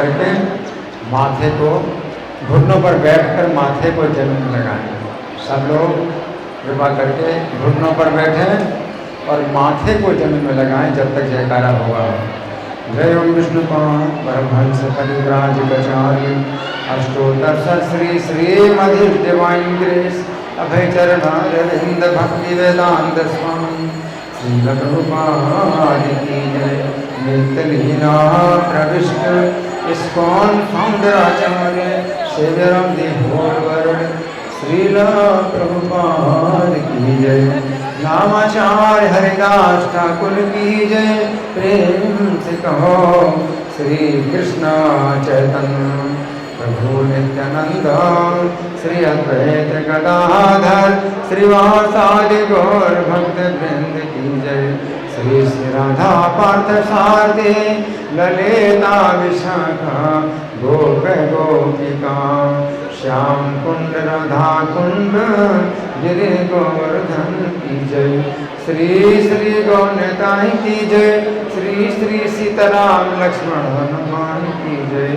करके माथे को घुटनों पर बैठकर माथे को जमीन में लगाएं। सब लोग कृपा करके घुटनों पर बैठें और माथे को जमीन में लगाएं जब तक जयकारा होगा। जय ओम विष्णुपाद परमहंस परिव्राजकाचार्य अष्टोत्तर श्री श्रीमद् डिवाइन ग्रेस अभय चरणारविंद भक्ति वेदांत स्वामी श्री प्रभुपाद की जय। नित्य लीला प्रविष्ट इस्कॉन फाउंडर आचार्य saviour of the whole world Srila Prabhupada की जय। नामाचार्य हरिदास ठाकुर की जय। प्रेम से कहो श्री कृष्ण चैतन्य प्रभु नित्यानंद श्री अद्वैत गदाधर श्रीवासादि गौर भक्त वृंद की जय। श्री श्री राधा पार्थ सारथी ललिता विशाखा गोप गोपिका श्याम कुंड राधा कुंड गिरि गोवर्धन की जय। श्री श्री गौरताई की जय। श्री श्री सीताराम लक्ष्मण हनुमान की जय।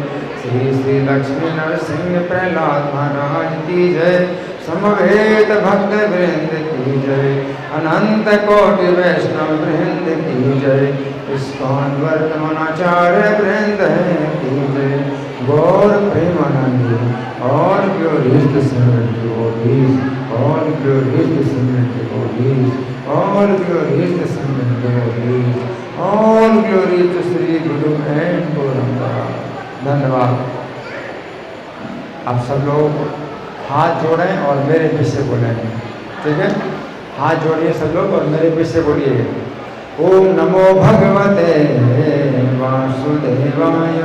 श्री श्री लक्ष्मी नरसिंह प्रहलाद महाराज की जय। समवेत भक्त वृंद की जय। अनंत कोटि वैष्णव वृंद की जय। इस्कॉन वर्तमानाचार्य वृंद की जय। गौर Premanandi all glories to Simran devotees, all glories to Simran devotees, all glories to Simran devotees, all glories to Sri Guru and Gauranga। धन्यवाद। आप सब लोग हाथ जोड़ें और मेरे पीछे बोलें, ठीक है? हाथ जोड़िए सब लोग और मेरे पीछे बोलिए। ओम नमो भगवते वासुदेवाय।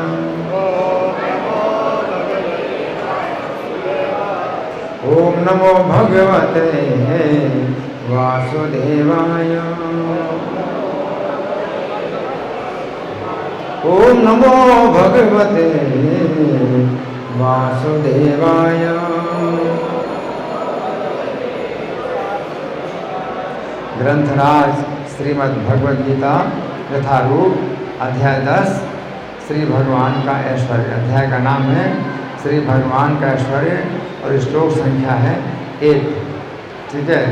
ओम नमो भगवते वासुदेवाय। ओम नमो भगवते वासुदेवाय। ग्रंथराज श्रीमद् भगवद गीता यथारूप अध्याय 10 श्री भगवान का ऐश्वर्य। अध्याय का नाम है श्री भगवान का ऐश्वर्य और श्लोक संख्या है 1, ठीक है?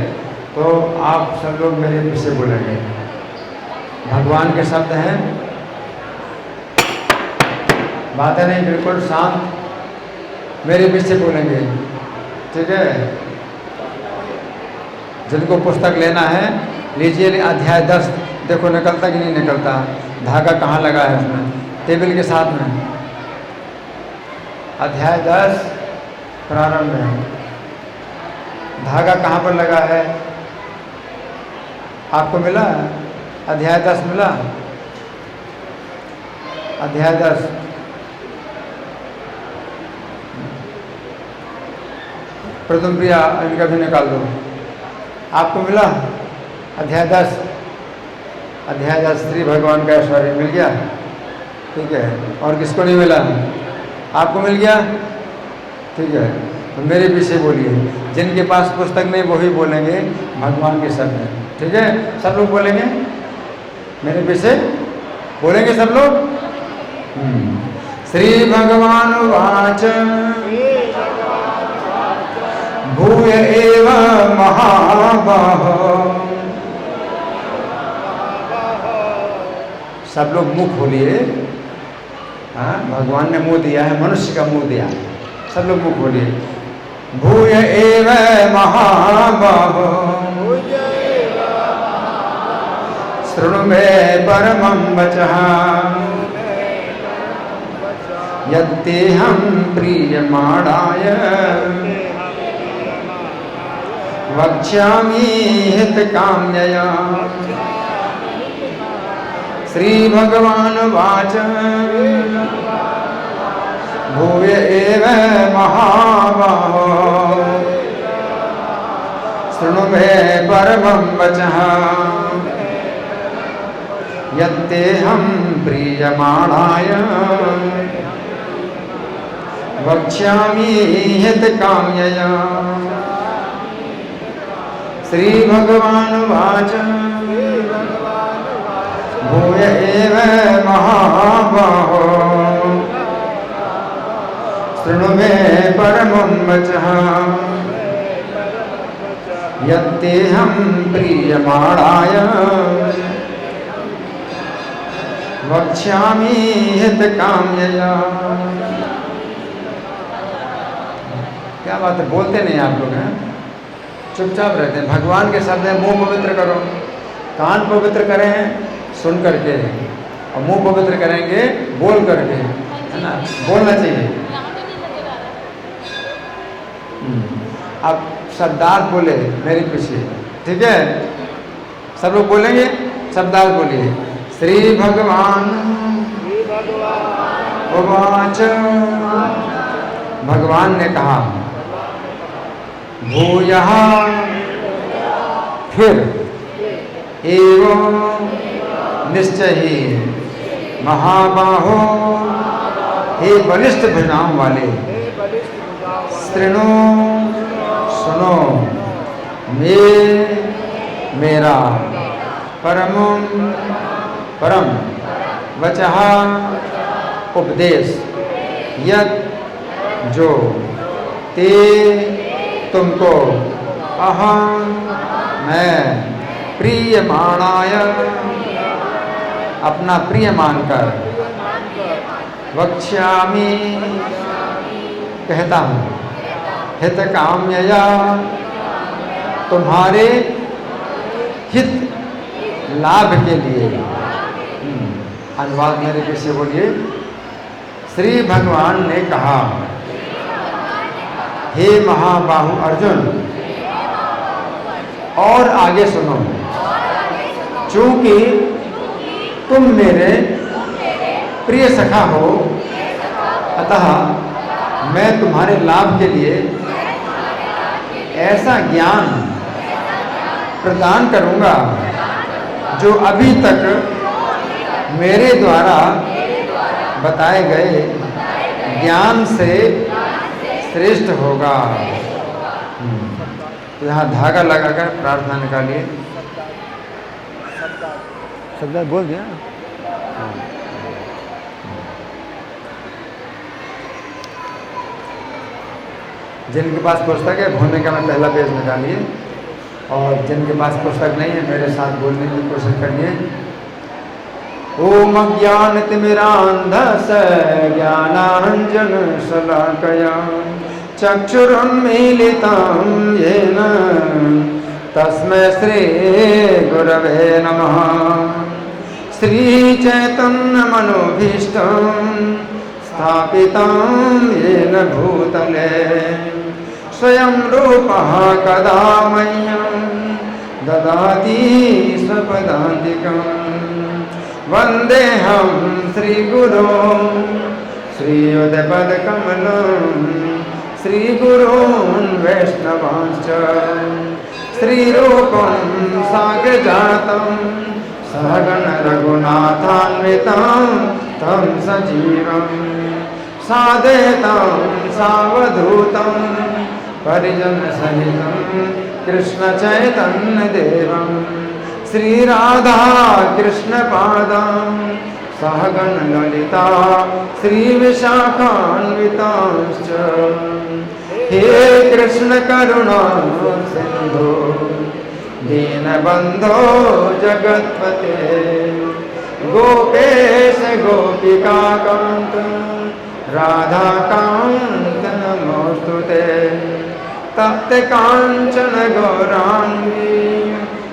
तो आप सब लोग मेरे पीछे बोलेंगे। भगवान के शब्द हैं, बातें नहीं, बिल्कुल शांत मेरे पीछे बोलेंगे, ठीक है? जिनको पुस्तक लेना है लीजिए। अध्याय 10 देखो निकलता कि नहीं निकलता, धागा कहाँ लगा है उसमें, टेबल के साथ में। अध्याय 10 प्रारंभ है, धागा कहाँ पर लगा है? आपको मिला? अध्याय 10 मिला? अध्याय 10 प्रथम प्रिया इनका भी निकाल दो। आपको मिला? अध्याय 10 अध्याय 10 श्री भगवान का ऐश्वर्य मिल गया, ठीक है? और किसको नहीं मिला? आपको मिल गया, ठीक है? तो मेरे पीछे बोलिए। जिनके पास पुस्तक नहीं वही बोलेंगे भगवान के शब्द हैं, ठीक है? सब लोग बोलेंगे, मेरे पीछे बोलेंगे सब लोग। श्री भगवान वाच भूय एव महाबाहो। सब लोग मुख खोलिए। हाँ, भगवान ने मुंह दिया है, मनुष्य का मुंह दिया है। सब लोग मुख खोलिए। भूय एव महाबाहो शृणु मे परमं वचः यत्तेऽहं प्रीयमाणाय वक्ष्यामि हितकाम्यया। श्री भगवान वाच भूय एव महाबाहो शृणु मे परमं वचः यत्तेऽहं प्रीयमाणाय वक्ष्यामि हितकाम्यया। श्री भगवान वाच भूय एव महाबाहो शृणु मे परमं वचः यत्तेऽहं प्रीयमाणाय वक्ष्यामि हितकाम्यया। क्या बात है, बोलते नहीं आप लोग हैं, चुपचाप रहते हैं। भगवान के शब्द है, मुंह पवित्र करो, कान पवित्र करें सुन करके, और मुंह पवित्र करेंगे बोल करके, है ना, बोलना चाहिए। अब शब्दार्थ बोले मेरे पीछे, ठीक है, सब लोग बोलेंगे, शब्दार्थ बोलिए। श्री भगवान उवाच, भगवान ने कहा, भूयः फिर, एवं निश्चय ही, महाबाहो हे बलिष्ठ भुजाओं वाले, शृणु सुनो, मेरा परम वचः उपदेश, यत् जो, ते तुमको, अहं मैं, प्रीयमाणाय अपना प्रिय मानकर, वक्ष्यामि कहता हूँ, हितकाम्यया तुम्हारे हित लाभ के लिए। अनुवाद मेरे पीछे बोलिए। श्री भगवान ने कहा, हे महाबाहु अर्जुन, और आगे सुनो, चूंकि तुम मेरे प्रिय सखा हो, अतः मैं तुम्हारे लाभ के लिए ऐसा ज्ञान प्रदान करूंगा जो अभी तक मेरे द्वारा बताए गए ज्ञान से श्रेष्ठ होगा। तो यहाँ धागा लगाकर प्रार्थना निकालिए। शब्द बोल दिया। जिनके पास पुस्तक है, भूमिका में पहला पेज निकालिए, और जिनके पास पुस्तक नहीं है मेरे साथ बोलने की कोशिश करिए। ओम अज्ञानतिमिरान्धस्य ज्ञानाञ्जन शलाकया चक्षुरुन्मीलितं येन तस्मै श्री गुरवे नमः। श्रीचैतन्यमनोभीष्टं स्थापितं येन भूतले स्वयं रूपः कदा मह्यं ददाति स्वपदान्तिकं। वन्देऽहं श्रीगुरों श्रीयुतपदकमलं श्रीगुरून् वैष्णवांश्च श्रीरूपं साग्रजातं सहगण रघुनाथान्वितं तं सजीवं साद्वैतं सावधूतं परिजनसहितं कृष्णचैतन्यदेवं श्रीराधा कृष्णपादां सहगण ललिता श्रीविशाखान्वितांश्च। हे कृष्ण करुणा सिंधु दीनबन्धो जगत्पते गोपेश गोपिकाकान्त राधाकान्त नमोस्तुते। तप्त कांचन गौरांगी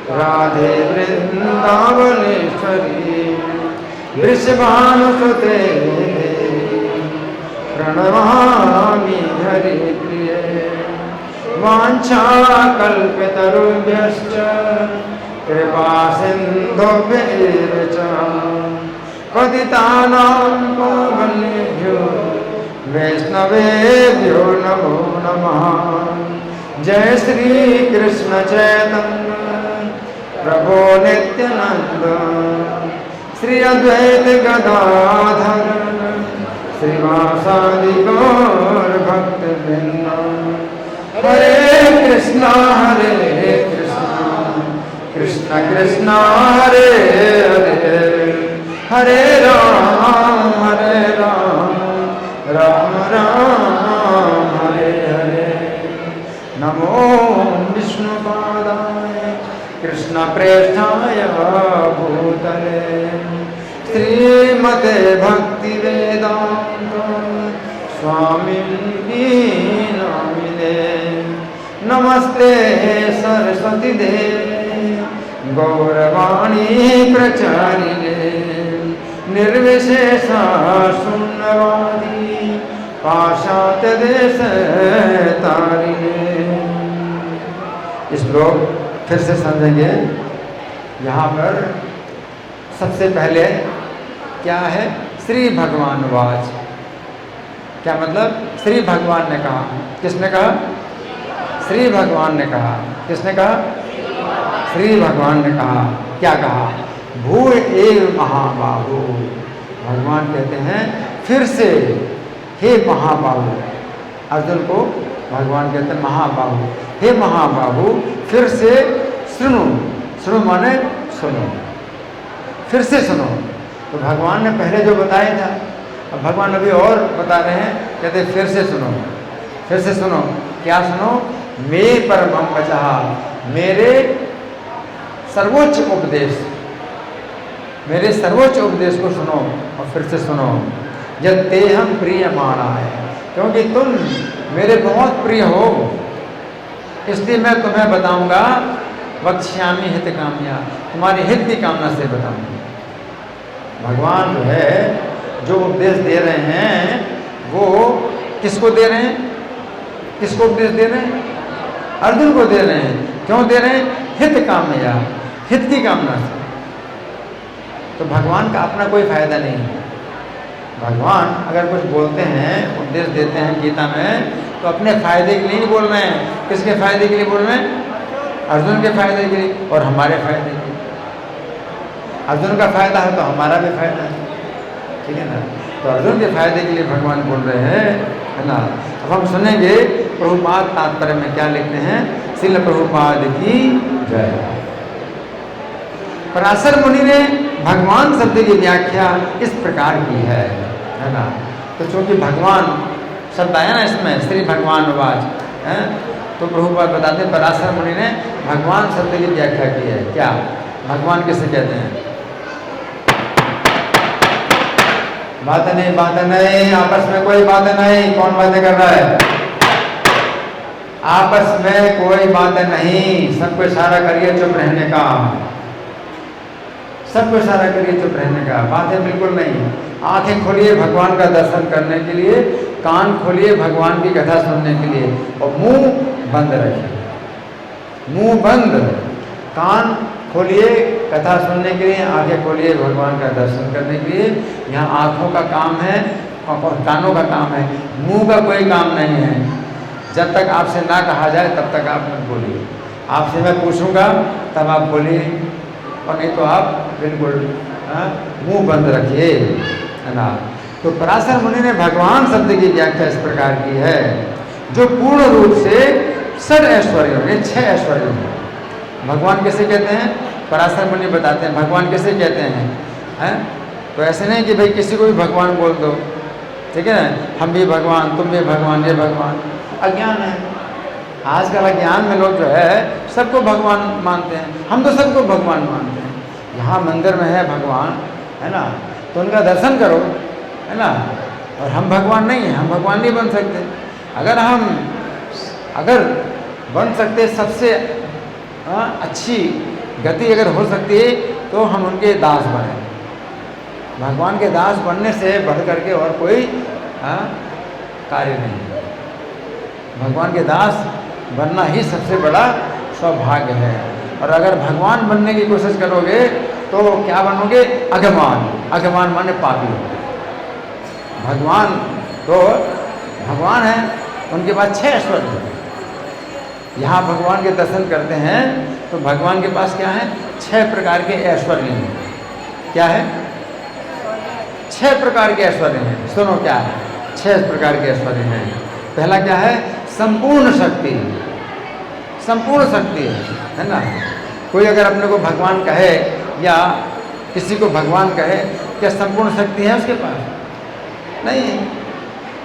राधे वृंदावनेश्वरी वृषभानुसुते प्रणमामि हरिप्रिये। वाञ्छाकल्पतरुभ्यश्च कृपा सिन्धुभ्यैव च पतितानां पावनेभ्यो वैष्णवेभ्यो नमो नमः। जय श्री कृष्ण चैतन्य प्रभो नित्यानंद श्री अद्वैत गदाधर श्रीवासादि गौर भक्तवृंद। हरे कृष्णा कृष्ण कृष्णा हरे हरे हरे राम राम राम नमो विष्णुपादाय कृष्णप्रेष्ठाय भूतले श्रीमते भक्तिवेदान्त स्वामिनी नामिने नमस्ते सरस्वती देवे गौरवाणी प्रचारिणे निर्विशेषा शून्यवादी पाश्चात्य देश तारिणे। इस श्लोक फिर से समझेंगे। यहाँ पर सबसे पहले क्या है? श्री भगवान वाच। क्या मतलब? श्री भगवान ने कहा। किसने कहा? श्री भगवान ने कहा। किसने कहा? श्री भगवान ने कहा। क्या कहा? भू एव महाबाहु। भगवान कहते हैं फिर से हे महाबाहु। अर्जुन को भगवान कहते हैं महाबाहु। हे महाबाहु फिर से सुनो। सुनो माने सुनो, फिर से सुनो। तो भगवान ने पहले जो बताया था, अब भगवान अभी और बता रहे हैं। कहते हैं फिर से सुनो, फिर से सुनो। क्या सुनो? मे परमं वचः, मेरे सर्वोच्च उपदेश, मेरे सर्वोच्च उपदेश को सुनो। और फिर से सुनो। यद तेहम प्रियमाणाय, क्योंकि तुम मेरे बहुत प्रिय हो, इसलिए मैं तुम्हें बताऊंगा। वक्ष्यामि हित काम्या, तुम्हारे हित की कामना से बताऊंगा। भगवान जो है जो उपदेश दे रहे हैं वो किसको दे रहे हैं? किसको उपदेश दे रहे हैं? अर्जुन को दे रहे हैं। क्यों दे रहे हैं? हित काम्या, हित की कामना से। तो भगवान का अपना कोई फायदा नहीं है। भगवान अगर कुछ बोलते हैं, उपदेश देते हैं गीता में, तो अपने फायदे के लिए नहीं बोल रहे हैं। किसके फायदे के लिए बोल रहे हैं? अर्जुन के फायदे के लिए और हमारे फायदे के लिए। अर्जुन का फायदा है तो हमारा भी फायदा है, ठीक है ना। तो अर्जुन के फायदे के लिए भगवान बोल रहे हैं, है ना। अब हम सुनेंगे प्रभुपाद तात्पर्य में क्या लिखते हैं। श्रील प्रभुपाद की जय। पराशर मुनि ने भगवान शब्द की व्याख्या इस प्रकार की है ना। तो चूंकि भगवान शब्द आया ना इसमें, श्री भगवान वाच है, तो प्रभुपाद बताते हैं पराशर मुनि ने भगवान शब्द की व्याख्या की है। क्या? भगवान किसे कहते हैं? बात नहीं, आपस में कोई बात नहीं। कौन बातें कर रहा है? आपस में कोई बात नहीं। सबको इशारा करिए चुप रहने का, सबको इशारा करिए चुप रहने का। बातें बिल्कुल नहीं। आंखें खोलिए भगवान का दर्शन करने के लिए, कान खोलिए भगवान की कथा सुनने के लिए, और मुंह बंद रखिए। मुंह बंद, कान खोलिए कथा सुनने के लिए, आंखें खोलिए भगवान का दर्शन करने के लिए। यहाँ आंखों का काम है और कानों का काम है, मुंह का कोई काम नहीं है। जब तक आपसे ना कहा जाए तब तक आप मत बोलिए। आपसे मैं पूछूंगा तब आप बोलिए, और नहीं तो आप बिल्कुल मुंह बंद रखिए, है ना। तो पराशर मुनि ने भगवान शब्द की व्याख्या इस प्रकार की है, जो पूर्ण रूप से षड ऐश्वर्यों में, 6 ऐश्वर्यों में। भगवान कैसे कहते हैं? पराशर मुनि बताते हैं भगवान कैसे कहते हैं। तो ऐसे नहीं कि भाई किसी को भी भगवान बोल दो, ठीक है ना। हम भी भगवान, तुम भी भगवान, ये भगवान। अज्ञान है। आजकल अज्ञान में लोग जो है सबको भगवान मानते हैं। हम तो सबको भगवान मानते हैं। यहाँ मंदिर में है भगवान, है ना, तो उनका दर्शन करो, है ना। और हम भगवान नहीं हैं, हम भगवान नहीं बन सकते। अगर बन सकते सबसे अच्छी गति अगर हो सकती है तो हम उनके दास बने। भगवान के दास बनने से बढ़ करके और कोई कार्य नहीं है। भगवान के दास बनना ही सबसे बड़ा सौभाग्य है। और अगर भगवान बनने की कोशिश करोगे तो क्या बनोगे? अगमान। अगमान माने पापी। भगवान तो भगवान है, उनके पास 6 ऐश्वर्य है। यहाँ भगवान के दर्शन करते हैं तो भगवान के पास क्या है? 6 प्रकार के ऐश्वर्य हैं। क्या है? 6 प्रकार के ऐश्वर्य हैं। सुनो क्या है? 6 प्रकार के ऐश्वर्य हैं। पहला क्या है? संपूर्ण शक्ति। संपूर्ण शक्ति है ना। कोई अगर अपने को भगवान कहे या किसी को भगवान कहे, क्या संपूर्ण शक्ति है उसके पास? नहीं,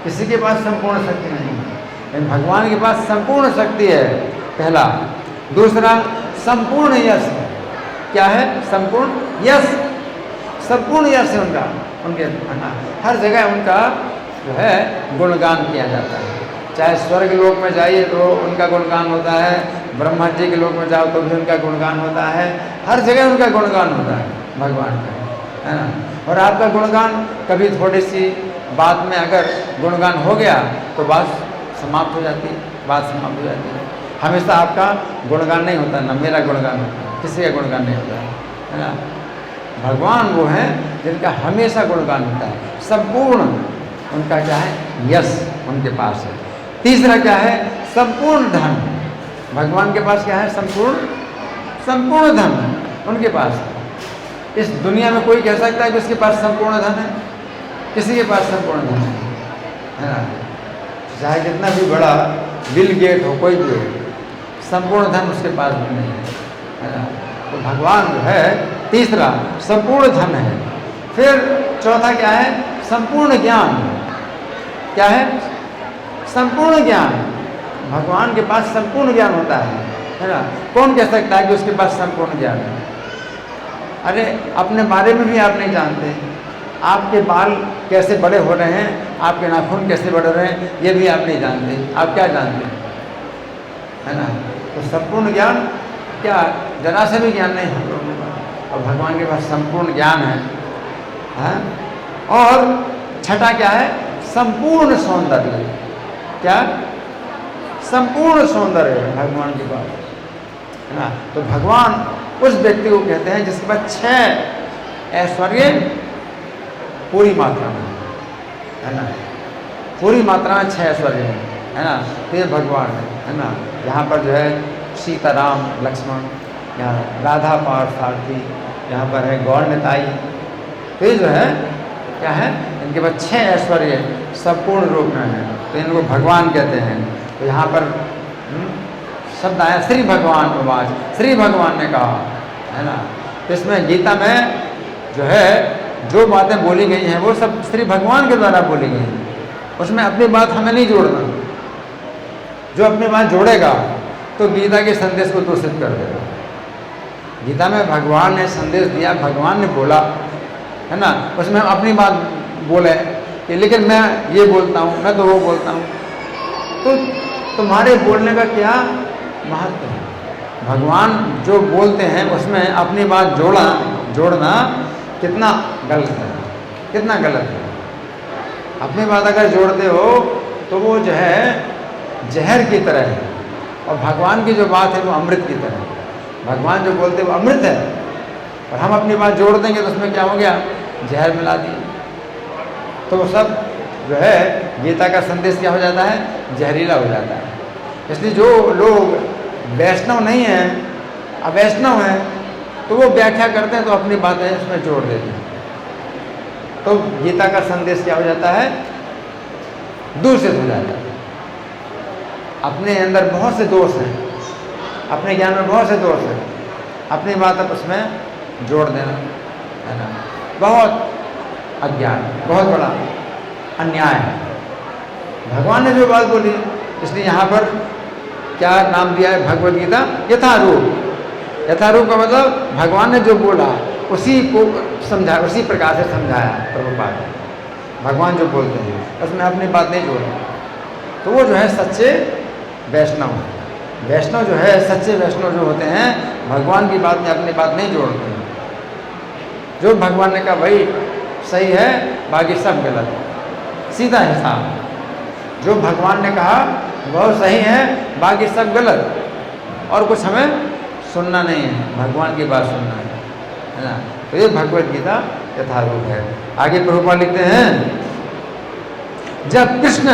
किसी के पास संपूर्ण शक्ति नहीं है। लेकिन भगवान के पास संपूर्ण शक्ति है, पहला। दूसरा, संपूर्ण यश। क्या है? संपूर्ण यश। संपूर्ण यश है उनका, उनके हर जगह उनका जो है गुणगान किया जाता है। चाहे स्वर्ग लोक में जाइए तो उनका गुणगान होता है, ब्रह्मा जी के लोक में जाओ तो भी उनका गुणगान होता है, हर जगह उनका गुणगान होता है भगवान का, है ना। और आपका गुणगान कभी थोड़ी सी बात में अगर गुणगान हो गया तो बात समाप्त हो जाती है, बात समाप्त हो जाती है। हमेशा आपका गुणगान नहीं होता, ना मेरा गुणगान होता है, किसी का गुणगान नहीं होता है ना। भगवान वो हैं जिनका हमेशा गुणगान होता है, संपूर्ण उनका क्या है? यश उनके पास है। तीसरा क्या है? संपूर्ण धन। भगवान के पास क्या है? संपूर्ण धन उनके पास है। इस दुनिया में कोई कह सकता है कि उसके पास संपूर्ण धन है? किसी के पास संपूर्ण धन है ना। चाहे कितना भी बड़ा बिल गेट हो, कोई भी हो, संपूर्ण धन उसके पास भी नहीं है ना। तो भगवान जो है तीसरा संपूर्ण धन है। फिर चौथा क्या है? संपूर्ण ज्ञान। क्या है? संपूर्ण ज्ञान। भगवान के पास संपूर्ण ज्ञान होता है ना। कौन कह सकता है कि उसके पास संपूर्ण ज्ञान है? अरे अपने बारे में भी आप नहीं जानते, आपके बाल कैसे बड़े हो रहे हैं, आपके नाखून कैसे बढ़ रहे हैं, ये भी आप नहीं जानते। आप क्या जानते हैं, है ना। तो संपूर्ण ज्ञान क्या, जरा से भी ज्ञान नहीं हम लोगों का, और भगवान के पास संपूर्ण ज्ञान है। और छठा क्या है? संपूर्ण सौंदर्य। क्या? संपूर्ण सौंदर्य है भगवान के पास, है ना। तो भगवान उस व्यक्ति को कहते हैं जिसके पास 6 ऐश्वर्य पूरी मात्रा में, है ना। पूरी मात्रा में 6 ऐश्वर्य है ना। तो ये भगवान है ना। यहाँ पर जो है सीताराम लक्ष्मण, यहाँ राधा पार्थसारथी, यहाँ पर है गौर निताई। तो ये जो है क्या है? इनके पास 6 ऐश्वर्य संपूर्ण रूप में है, तो इनको भगवान कहते हैं। तो यहाँ पर शब्द आया श्री भगवान उवाच, श्री भगवान ने कहा, है ना। तो इसमें गीता में जो है जो बातें बोली गई हैं वो सब श्री भगवान के द्वारा बोली गई हैं, उसमें अपनी बात हमें नहीं जोड़ना। जो अपनी बात जोड़ेगा तो गीता के संदेश को दूषित कर देगा। गीता में भगवान ने संदेश दिया, भगवान ने बोला, है ना, उसमें हम अपनी बात बोले कि लेकिन मैं ये बोलता हूँ, मैं तो वो बोलता हूँ, तो तुम्हारे बोलने का क्या महत्व है? भगवान जो बोलते हैं उसमें अपनी बात जोड़ना कितना गलत है, कितना गलत है। अपनी बात अगर जोड़ते हो तो वो जो है जहर की तरह है, और भगवान की जो बात है वो अमृत की तरह है। भगवान जो बोलते हैं वो अमृत है, और हम अपनी बात जोड़ देंगे तो उसमें क्या हो गया? जहर मिला दिया। तो वो सब जो है गीता का संदेश क्या हो जाता है? जहरीला हो जाता है। इसलिए जो लोग वैष्णव नहीं हैं, अवैष्णव हैं, तो वो व्याख्या करते हैं तो अपनी बातें उसमें जोड़ देते हैं, तो गीता का संदेश क्या हो जाता है? दूषित हो जाता है। अपने अंदर बहुत से दोष हैं, अपने ज्ञान में बहुत से दोष हैं, अपनी बात अब उसमें जोड़ देना, है ना, बहुत अज्ञान, बहुत बड़ा अन्याय है। भगवान ने जो बात बोली, इसलिए यहाँ पर क्या नाम दिया है? भगवद गीता यथारूप। यथारूप का मतलब भगवान ने जो बोला उसी को समझाया, उसी प्रकार से समझाया प्रभुपाद ने। भगवान जो बोलते हैं उसमें अपनी बात नहीं जोड़ना, तो वो जो है सच्चे वैष्णव है। वैष्णव जो है, सच्चे वैष्णव जो होते हैं, भगवान की बात में अपनी बात नहीं जोड़ते हैं। जो भगवान ने कहा वही सही है, बाकी सब गलत है, सीधा हिसाब। जो भगवान ने कहा वह सही है, बाकी सब गलत, और कुछ हमें सुनना नहीं है, भगवान की बात सुनना है ना। तो ये भगवद गीता यथारूप है। आगे प्रभुपाद लिखते हैं, जब कृष्ण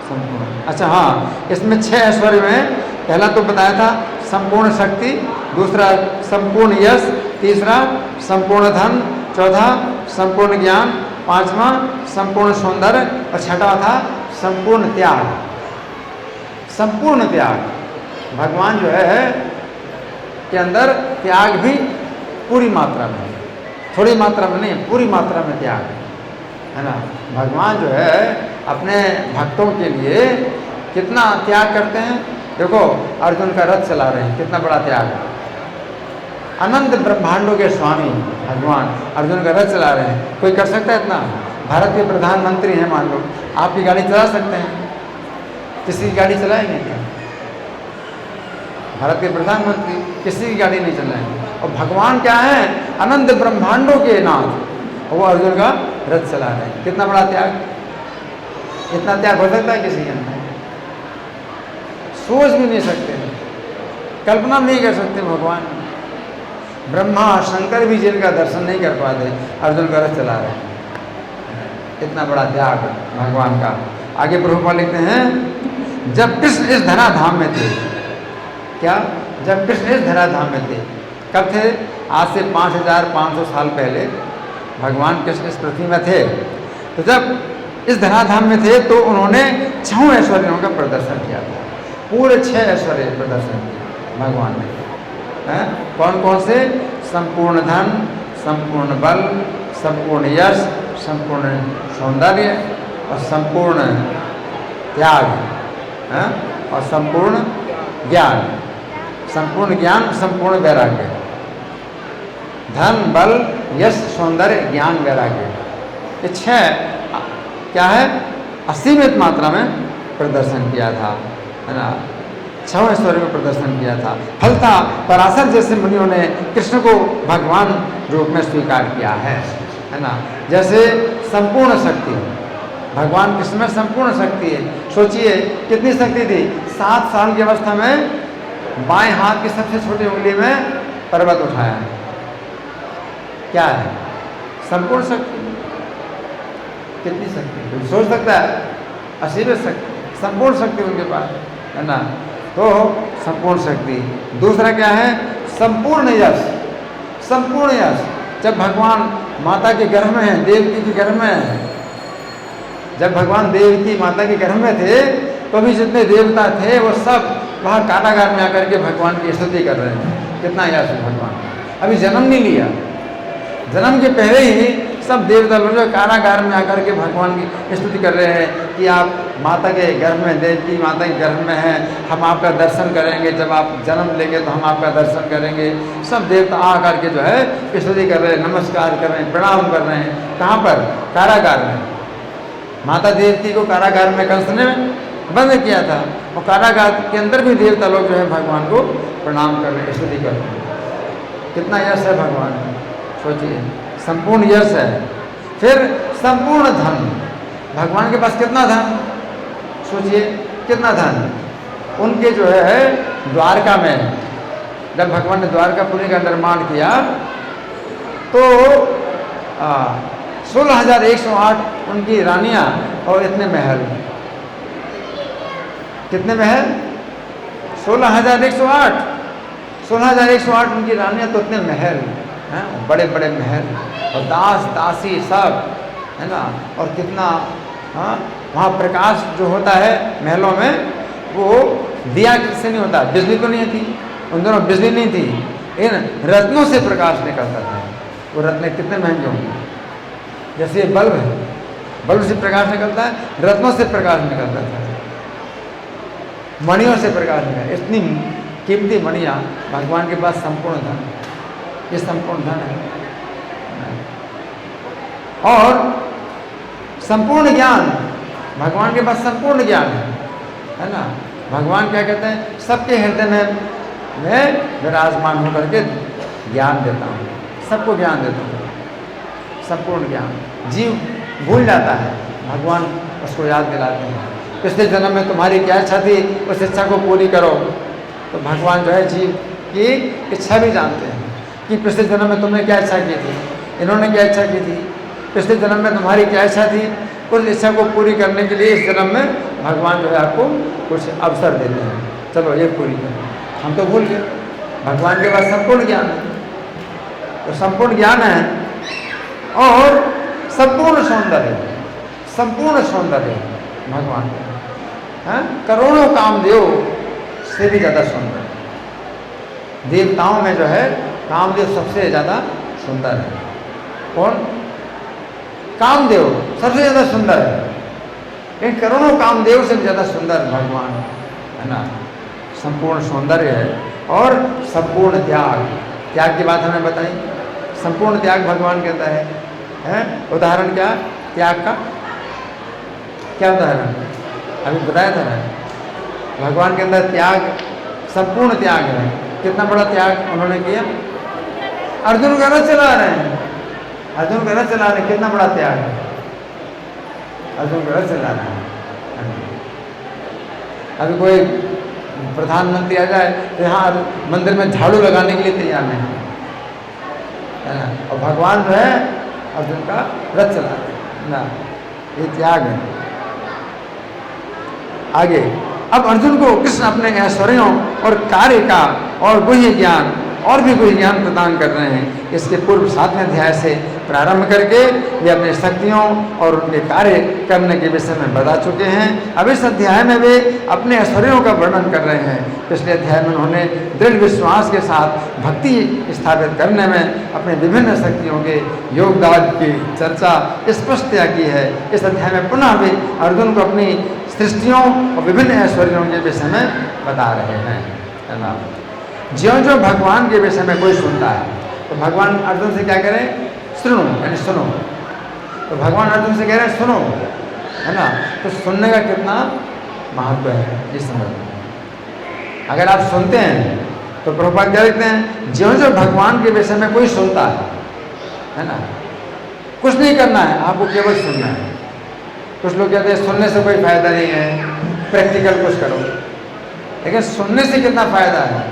संपूर्ण, अच्छा हाँ, इसमें 6 ऐश्वर्य में पहला तो बताया था संपूर्ण शक्ति, दूसरा संपूर्ण यश, तीसरा संपूर्ण धन, चौथा संपूर्ण ज्ञान, पांचवा संपूर्ण सौंदर्य, और छठा था संपूर्ण त्याग। संपूर्ण त्याग, भगवान जो है के अंदर त्याग भी पूरी मात्रा में है, थोड़ी मात्रा में नहीं, पूरी मात्रा में त्याग है ना। भगवान जो है अपने भक्तों के लिए कितना त्याग करते हैं। देखो अर्जुन का रथ चला रहे हैं, कितना बड़ा त्याग। अनंत ब्रह्मांडों के स्वामी भगवान अर्जुन का रथ चला रहे हैं। कोई कर सकता है इतना? भारत के प्रधानमंत्री हैं, मान लो, आपकी गाड़ी चला सकते हैं? किसी की गाड़ी चलाएंगे क्या? भारत के प्रधानमंत्री किसी की गाड़ी नहीं चलाएंगे। और भगवान क्या है? अनंत ब्रह्मांडों के नाथ, वो अर्जुन का रथ चला रहे हैं। कितना बड़ा त्याग! इतना त्याग हो सकता है किसी के अंदर? सोच भी नहीं सकते, कल्पना नहीं कर सकते। भगवान ब्रह्मा शंकर भी जिनका दर्शन नहीं कर पाते, अर्जुन का रथ चला रहे हैं। इतना बड़ा त्याग भगवान का। आगे प्रभुपाद लिखते हैं, जब कृष्ण इस धराधाम में थे, क्या? जब कृष्ण इस धराधाम में थे, कब थे? आज से 5500 साल पहले भगवान कृष्ण इस पृथ्वी में थे। तो जब इस धराधाम में थे तो उन्होंने 6 ऐश्वर्यों का प्रदर्शन किया था। पूरे 6 ऐश्वर्य प्रदर्शन किए भगवान ने। हैं? कौन कौन से? संपूर्ण धन, संपूर्ण बल, संपूर्ण यश, संपूर्ण सौंदर्य और संपूर्ण त्याग, हैं? और संपूर्ण ज्ञान। संपूर्ण ज्ञान, संपूर्ण वैराग्य। धन, बल, यश, सौंदर्य, ज्ञान, वैराग्य, ये 6 क्या है? असीमित मात्रा में प्रदर्शन किया था, है ना। 6 ऐश्वर्य में प्रदर्शन किया था। फलता पराशर जैसे मुनियों ने कृष्ण को भगवान रूप में स्वीकार किया है ना। जैसे संपूर्ण शक्ति, भगवान कृष्ण में संपूर्ण शक्ति है। सोचिए कितनी शक्ति थी। 7 साल की अवस्था में बाएं हाथ की सबसे छोटी उंगली में पर्वत उठाया है। क्या है? संपूर्ण शक्ति। कितनी शक्ति सोच सकता है? असीमित शक्ति, संपूर्ण शक्ति उनके पास, है ना। तो संपूर्ण शक्ति। दूसरा क्या है? संपूर्ण यश। संपूर्ण यश। जब भगवान माता के गर्भ में है, देवकी के गर्भ में है, जब भगवान देवकी माता के गर्भ में थे तो भी जितने देवता थे वो सब वहाँ कारागार में आकर के भगवान की स्तुति कर रहे हैं। कितना यश है भगवान। अभी जन्म नहीं लिया, जन्म के पहले ही सब देवता लोग जो कारागार में आकर के भगवान की स्तुति कर रहे हैं कि आप माता के गर्भ में, देवकी माता के गर्भ में हैं, हम आपका दर्शन करेंगे। जब आप जन्म लेंगे तो हम आपका दर्शन करेंगे। सब देवता आकर के जो है स्तुति कर रहे हैं, नमस्कार कर रहे हैं, प्रणाम कर रहे हैं। कहाँ पर? कारागार में। माता देवकी को कारागार में कंस ने बंद किया था, और कारागार के अंदर भी देवता लोग जो है भगवान को प्रणाम कर रहे हैं, स्तुति कर रहे हैं। कितना यश है भगवान का, सोचिए। संपूर्ण यश है। फिर संपूर्ण धन। भगवान के पास कितना धन, सोचिए कितना धन। उनके जो है द्वारका में, जब भगवान ने द्वारकापुरी का निर्माण किया तो 16,108 उनकी रानियां और इतने महल। कितने महल? 16,108। 16,108 उनकी रानियां तो इतने महल हैं, बड़े बड़े महल, और दास दासी सब, है ना। और कितना, हाँ, वहाँ प्रकाश जो होता है महलों में, वो दिया किससे नहीं होता, बिजली तो नहीं थी उन दिनों, बिजली नहीं थी, लेकिन रत्नों से प्रकाश निकलता था। वो रत्न कितने महंगे होंगे। जैसे बल्ब है, बल्ब से प्रकाश निकलता है, रत्नों से प्रकाश निकलता था, मणियों से प्रकाश निकलता। इतनी कीमती मणियाँ भगवान के पास। संपूर्ण धन, ये संपूर्ण धन है। और संपूर्ण ज्ञान, भगवान के पास संपूर्ण ज्ञान है ना। भगवान क्या कहते हैं? सबके हृदय में मैं विराजमान होकर के ज्ञान देता हूँ, सबको ज्ञान देता हूँ, संपूर्ण ज्ञान। जीव भूल जाता है, भगवान उसको याद दिलाते हैं। पिछले जन्म में तुम्हारी क्या इच्छा थी, उस इच्छा को पूरी करो। तो भगवान जो है जीव की इच्छा भी जानते हैं कि पिछले जन्म में तुमने क्या इच्छा की थी, इन्होंने क्या इच्छा की थी, पिछले जन्म में तुम्हारी क्या इच्छा थी। उस इच्छा को पूरी करने के लिए इस जन्म में भगवान जो है आपको कुछ अवसर देते हैं, चलो ये पूरी करो। हम तो भूल गए। भगवान के पास संपूर्ण ज्ञान है, तो संपूर्ण ज्ञान है और संपूर्ण सौंदर्य, संपूर्ण सौंदर्य भगवान है। करोड़ों कामदेव से भी ज़्यादा सुंदर। देवताओं में जो है कामदेव सबसे ज़्यादा सुंदर है। कौन? कामदेव सबसे ज़्यादा सुंदर है। लेकिन करोड़ों कामदेव से ज़्यादा सुंदर भगवान, है ना। संपूर्ण सौंदर्य है और संपूर्ण त्याग, त्याग की बात हमें बताई। संपूर्ण त्याग भगवान के अंदर है। उदाहरण क्या त्याग का, क्या उदाहरण अभी बताया था ना, भगवान के अंदर त्याग, संपूर्ण त्याग है। कितना बड़ा त्याग उन्होंने किया, अर्जुन का रथ चला रहे हैं, अर्जुन का रथ चला रहे हैं, कितना बड़ा त्याग है, अर्जुन का रथ चला रहे हैं। अभी कोई प्रधानमंत्री आ जाए तो यहाँ मंदिर में झाड़ू लगाने के लिए तैयार नहीं है ना, और भगवान जो है अर्जुन का रथ चला रहे हैं ना, ये त्याग है। आगे अब अर्जुन को कृष्ण अपने ऐश्वर्यों और कार्य का और गुह्य ज्ञान और भी गुह्य ज्ञान प्रदान कर रहे हैं। इसके पूर्व 7वें अध्याय से प्रारंभ करके वे अपनी शक्तियों और उनके कार्य करने के विषय में बता चुके हैं। अब इस अध्याय में वे अपने ऐश्वर्यों का वर्णन कर रहे हैं। पिछले अध्याय में उन्होंने दृढ़ विश्वास के साथ भक्ति स्थापित करने में अपने विभिन्न शक्तियों के योगदान की चर्चा स्पष्टतया की है। इस अध्याय में पुनः वे अर्जुन को अपनी सृष्टियों और विभिन्न ऐश्वर्यों के विषय में बता रहे हैं, है ना। ज्यों-ज्यों भगवान के विषय में कोई सुनता है तो भगवान अर्जुन से क्या करें, सुनो, यानी सुनो। तो भगवान अर्जुन से कह रहे हैं सुनो, है ना। तो सुनने का कितना महत्व है ये समझ। अगर आप सुनते हैं तो प्रभुपाद क्या लिखते हैं, ज्यों-ज्यों भगवान के विषय में कोई सुनता है ना, कुछ नहीं करना है, आपको केवल सुनना है। कुछ लोग कहते हैं सुनने से कोई फायदा नहीं है, प्रैक्टिकल कुछ करो, लेकिन सुनने से कितना फायदा है।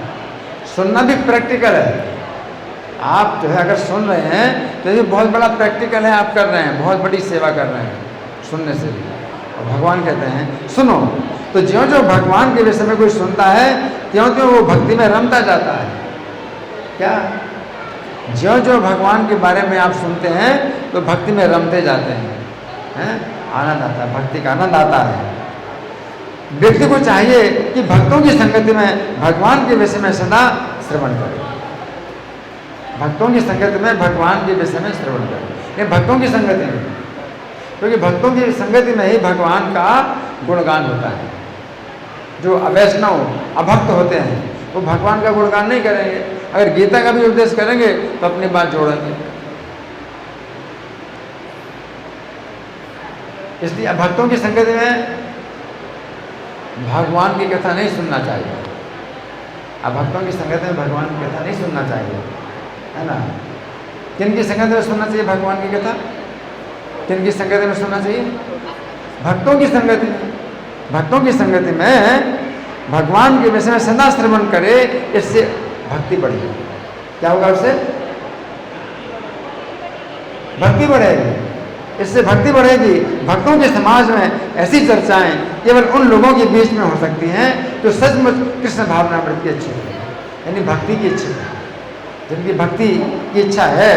सुनना भी प्रैक्टिकल है। आप जो है अगर सुन रहे हैं तो ये बहुत बड़ा प्रैक्टिकल है, आप कर रहे हैं, बहुत बड़ी सेवा कर रहे हैं सुनने से भी। और भगवान कहते हैं सुनो। तो ज्यों-ज्यों भगवान के विषय में कोई सुनता है त्यों-त्यों वो भक्ति में रमता जाता है। क्या, ज्यों-ज्यों भगवान के बारे में आप सुनते हैं तो भक्ति में रमते जाते हैं, आनंद आता है, भक्ति का आनंद आता है। व्यक्ति को चाहिए कि भक्तों की संगति में भगवान के विषय में सदा श्रवण करे, भक्तों की संगति में भगवान के विषय में श्रवण करे। ये भक्तों की संगति में, क्योंकि भक्तों की संगति में ही भगवान का गुणगान होता है। जो अवैष्णव अभक्त होते हैं वो भगवान का गुणगान नहीं करेंगे। अगर गीता का भी उपदेश करेंगे तो अपनी बात जोड़ेंगे। इसलिए भक्तों की संगति में भगवान की कथा नहीं सुनना चाहिए। अब भक्तों की संगति में भगवान की कथा नहीं सुनना चाहिए, है ना। किन की संगति में सुनना चाहिए भगवान की कथा, किन की संगति में सुनना चाहिए, भक्तों की संगति में। भक्तों की संगति में भगवान के विषय में सदा श्रवण करे, इससे भक्ति बढ़ेगी। क्या होगा उससे, भक्ति बढ़ेगी, इससे भक्ति बढ़ेगी। भक्तों के समाज में ऐसी चर्चाएं केवल उन लोगों के बीच में हो सकती हैं जो सचमुच कृष्ण भावनामृत की इच्छा है, यानी भक्ति की इच्छा है। जिनकी भक्ति की इच्छा है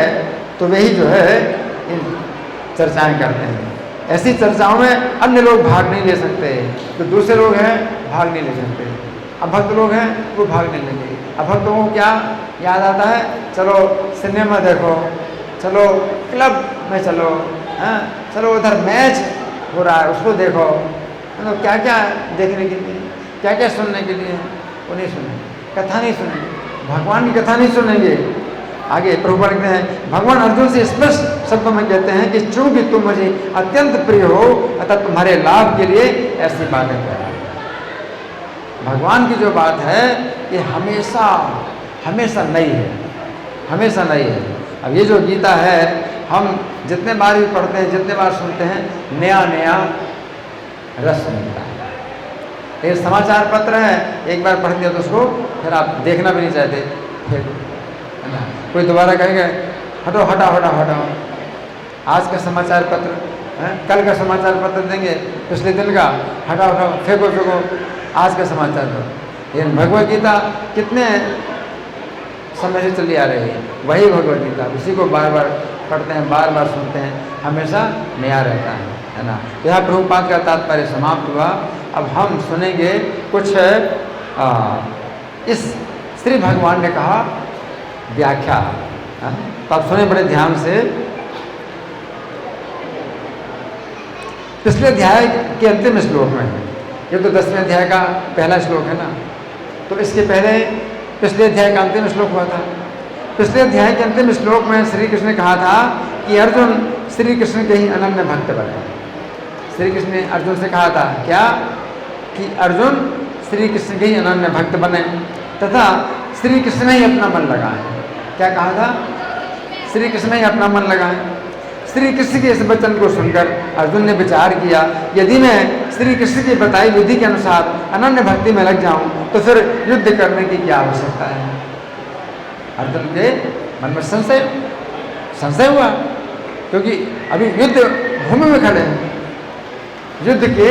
तो वही जो है इन चर्चाएं करते हैं। ऐसी चर्चाओं में अन्य लोग भाग नहीं ले सकते, तो दूसरे लोग हैं भाग नहीं ले सकते। अभक्त लोग हैं वो भाग नहीं लेंगे। अभक्तों को क्या याद आता है, चलो सिनेमा देखो, चलो क्लब में चलो, हाँ चलो उधर मैच हो रहा है उसको देखो, तो क्या क्या देखने के लिए, क्या क्या सुनने के लिए, वो नहीं सुनेंगे, कथा नहीं सुनेंगे, भगवान की कथा नहीं सुनेंगे। आगे प्रभु लिखते हैं, भगवान अर्जुन से स्पष्ट शब्दों में कहते हैं कि चूंकि तुम मुझे अत्यंत प्रिय हो अतः तुम्हारे लाभ के लिए ऐसी बातें कह रहा है। भगवान की जो बात है ये हमेशा हमेशा नई है, हमेशा नई है। अब ये जो गीता है हम जितने बार भी पढ़ते हैं, जितने बार सुनते हैं, नया नया रस मिलता है। ये समाचार पत्र है, एक बार पढ़ दिया तो उसको फिर आप देखना भी नहीं चाहते, फिर है ना। कोई दोबारा कहेंगे हटो हटाओ हटाओ हटाओ, आज का समाचार पत्र है, कल का समाचार पत्र देंगे, पिछले दिन का हटाओ हटाओ, फेंको फेंको, आज का समाचार पत्र। लेकिन भगवद गीता कितने समय से चली आ रही है, वही भगवद गीता, उसी को बार बार पढ़ते हैं, बार बार सुनते हैं, हमेशा नया रहता है ना। यह प्रभुपाद का तात्पर्य समाप्त हुआ। अब हम सुनेंगे कुछ इस श्री भगवान ने कहा व्याख्या, तो आप सुने बड़े ध्यान से। पिछले अध्याय के अंतिम श्लोक में, ये तो 10वें अध्याय का पहला श्लोक है ना, तो इसके पहले पिछले अध्याय का अंतिम श्लोक हुआ था। पिछले अध्याय के अंतिम श्लोक में श्री कृष्ण ने कहा था कि अर्जुन श्री कृष्ण के ही अनन्य भक्त बने। श्री कृष्ण ने अर्जुन से कहा था क्या, कि अर्जुन श्री कृष्ण के ही अनन्य भक्त बने तथा श्री कृष्ण में ही अपना मन लगाएं। क्या कहा था? श्री कृष्ण में ही अपना मन लगाएं। श्री कृष्ण के इस वचन को सुनकर अर्जुन ने विचार किया, यदि मैं श्री कृष्ण की बताई विधि के अनुसार अनन्य भक्ति में लग जाऊं तो फिर युद्ध करने की क्या आवश्यकता है। अर्जुन के मन में संशय हुआ, क्योंकि अभी युद्ध भूमि में खड़े हैं, युद्ध के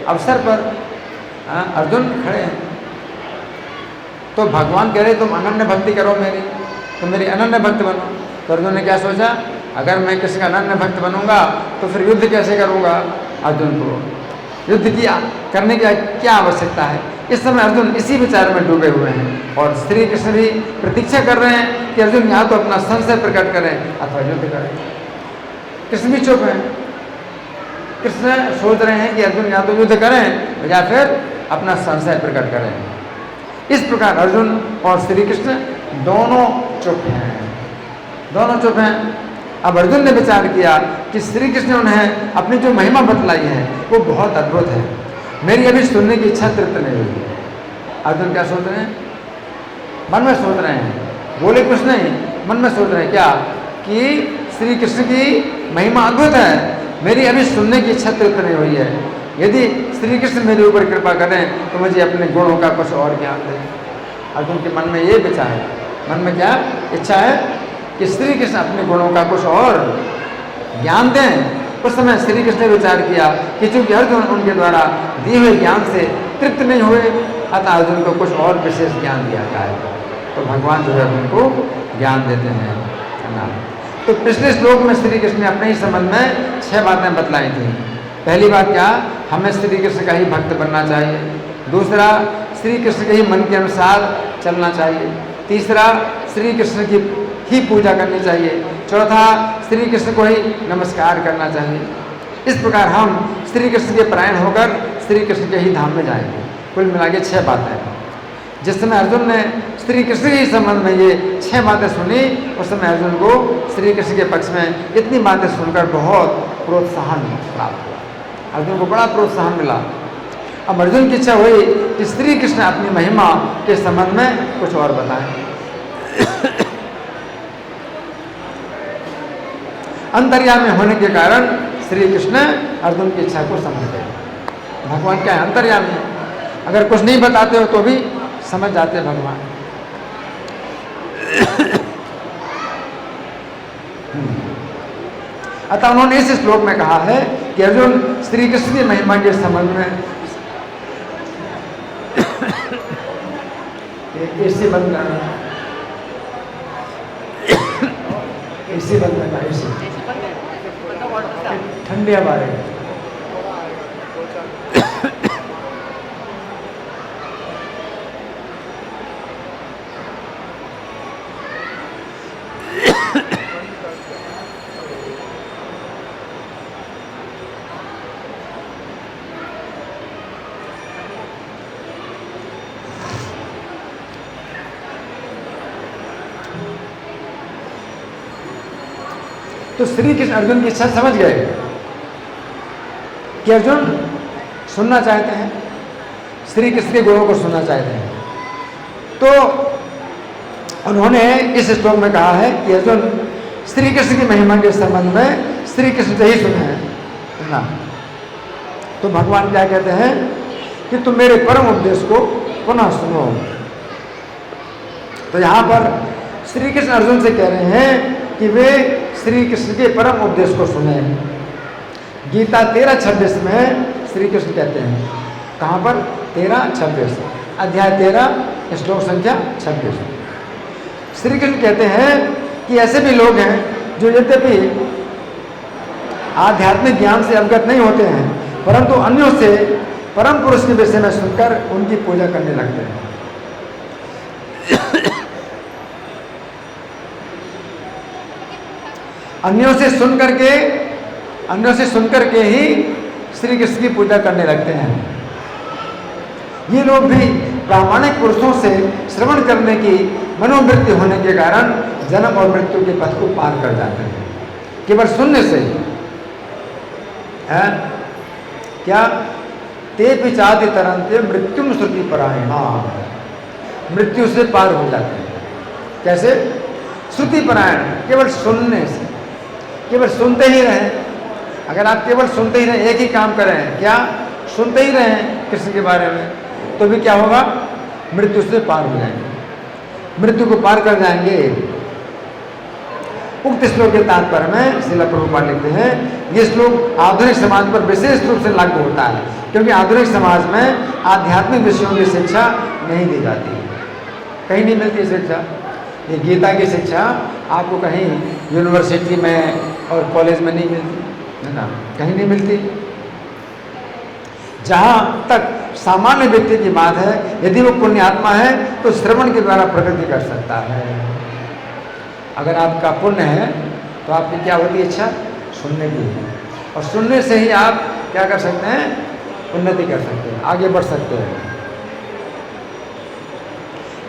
अवसर पर अर्जुन खड़े हैं। तो भगवान कह रहे तुम अनन्य भक्ति करो मेरी, तुम मेरी अनन्य भक्त बनो। तो अर्जुन ने क्या सोचा, अगर मैं किसी का अनन्य भक्त बनूंगा तो फिर युद्ध कैसे करूंगा। अर्जुन को युद्ध की करने की क्या आवश्यकता है। इस समय अर्जुन इसी विचार में डूबे हुए हैं और श्री कृष्ण भी प्रतीक्षा कर रहे हैं कि अर्जुन या तो अपना संशय प्रकट करें अथवा युद्ध करें। कृष्ण भी चुप हैं। कृष्ण सोच रहे हैं कि अर्जुन या तो युद्ध करें या फिर अपना संशय प्रकट करें। इस प्रकार अर्जुन और श्री कृष्ण दोनों चुप हैं। अब अर्जुन ने विचार किया कि श्री कृष्ण ने उन्हें अपनी जो महिमा बतलाई है वो बहुत अद्भुत है, मेरी अभी सुनने की इच्छा तृप्त नहीं हुई। अर्जुन क्या सोच रहे हैं? मन में सोच रहे हैं, बोले कुछ नहीं, मन में सोच रहे हैं क्या, कि श्री कृष्ण की महिमा अद्भुत है, मेरी अभी सुनने की इच्छा तृप्त नहीं हुई है। यदि श्री कृष्ण मेरे ऊपर कृपा करें तो मुझे अपने गुणों का कुछ और ज्ञान दें। अर्जुन के मन में ये विचार है, मन में क्या इच्छा है कि श्री कृष्ण अपने गुणों का कुछ और ज्ञान दें। उस समय श्री कृष्ण ने विचार किया कि चूंकि अर्जुन उनके द्वारा दिए हुए ज्ञान से तृप्त नहीं हुए, अतः अर्जुन को कुछ और विशेष ज्ञान दिया जाए। तो भगवान जो है उनको ज्ञान देते हैं ना। तो पिछले श्लोक में श्री कृष्ण ने अपने ही संबंध में 6 बातें बतलाई थी। पहली बात क्या, हमें श्री कृष्ण का ही भक्त बनना चाहिए। दूसरा, श्री कृष्ण के ही मन के अनुसार चलना चाहिए। तीसरा, श्री कृष्ण की ही पूजा करनी चाहिए। चौथा, श्री कृष्ण को ही नमस्कार करना चाहिए। इस प्रकार हम श्री कृष्ण के परायण होकर श्री कृष्ण के ही धाम में जाएंगे। कुल मिला के 6 बातें। जिस समय अर्जुन ने श्री कृष्ण के संबंध में ये 6 बातें सुनी, उस समय अर्जुन को श्री कृष्ण के पक्ष में इतनी बातें सुनकर बहुत प्रोत्साहन प्राप्त हुआ। अर्जुन को बड़ा प्रोत्साहन मिला। अब अर्जुन की इच्छा हुई कि श्री कृष्ण अपनी महिमा के संबंध में कुछ और बताएं। अंतर्यामी होने के कारण श्री कृष्ण अर्जुन की इच्छा को समझ गए। भगवान क्या है? अंतर्यामी है। अगर कुछ नहीं बताते हो तो भी समझ जाते हैं भगवान। अतः उन्होंने इस श्लोक में कहा है कि अर्जुन श्री कृष्ण की महिमा के संबंध में एसी बंद करना, एसी बंद करना, एसी ठंडी हवा रही। तो श्री कृष्ण अर्जुन की इच्छा समझ गए कि अर्जुन सुनना चाहते हैं, श्री कृष्ण के गुणों को सुनना चाहते हैं। तो उन्होंने इस श्लोक में कहा है कि अर्जुन श्री कृष्ण की महिमा के संबंध में श्री कृष्ण से ही सुने हैं ना। तो भगवान क्या कहते हैं कि तुम मेरे परम उपदेश को पुनः सुनो। तो यहाँ पर श्री कृष्ण अर्जुन से कह रहे हैं कि वे श्री कृष्ण के परम उपदेश को सुने। गीता 13:26 में श्री कृष्ण कहते हैं, कहाँ पर? 13:26, अध्याय 13 श्लोक संख्या 26। श्री कृष्ण कहते हैं कि ऐसे भी लोग हैं जो यद्यपि आध्यात्मिक ज्ञान से अवगत नहीं होते हैं, परंतु अन्यों से परम पुरुष के विषय में सुनकर उनकी पूजा करने लगते हैं। अन्यों से सुन करके ही श्री कृष्ण की पूजा करने लगते हैं। ये लोग भी प्रामाणिक पुरुषों से श्रवण करने की मनोवृत्ति होने के कारण जन्म और मृत्यु के पथ को पार कर जाते हैं केवल सुनने से ही। क्या ते पिचाति तरंते मृत्युम श्रुति परायणा, मृत्यु से पार हो जाते हैं। कैसे? श्रुति परायण, केवल सुनने से, केवल सुनते ही रहें। अगर आप केवल सुनते ही रहें, एक ही काम करें, क्या सुनते ही रहें कृष्ण के बारे में, तो भी क्या होगा? मृत्यु से पार हो जाएंगे, मृत्यु को पार कर जाएंगे। उक्त श्लोक के तात्पर्य में श्रील प्रभुपाद लिखते हैं, ये श्लोक आधुनिक समाज पर विशेष रूप से लागू होता है, क्योंकि आधुनिक समाज में आध्यात्मिक विषयों की शिक्षा नहीं दी जाती, कहीं नहीं मिलती शिक्षा। ये गीता की शिक्षा आपको कहीं यूनिवर्सिटी में और कॉलेज में नहीं मिलती, है ना, कहीं नहीं मिलती। जहाँ तक सामान्य व्यक्ति की बात है, यदि वो पुण्यात्मा है तो श्रवण के द्वारा प्रगति कर सकता है। अगर आपका पुण्य है तो आपकी क्या होती है इच्छा? सुनने की, और सुनने से ही आप क्या कर सकते हैं? उन्नति कर सकते हैं, आगे बढ़ सकते हैं।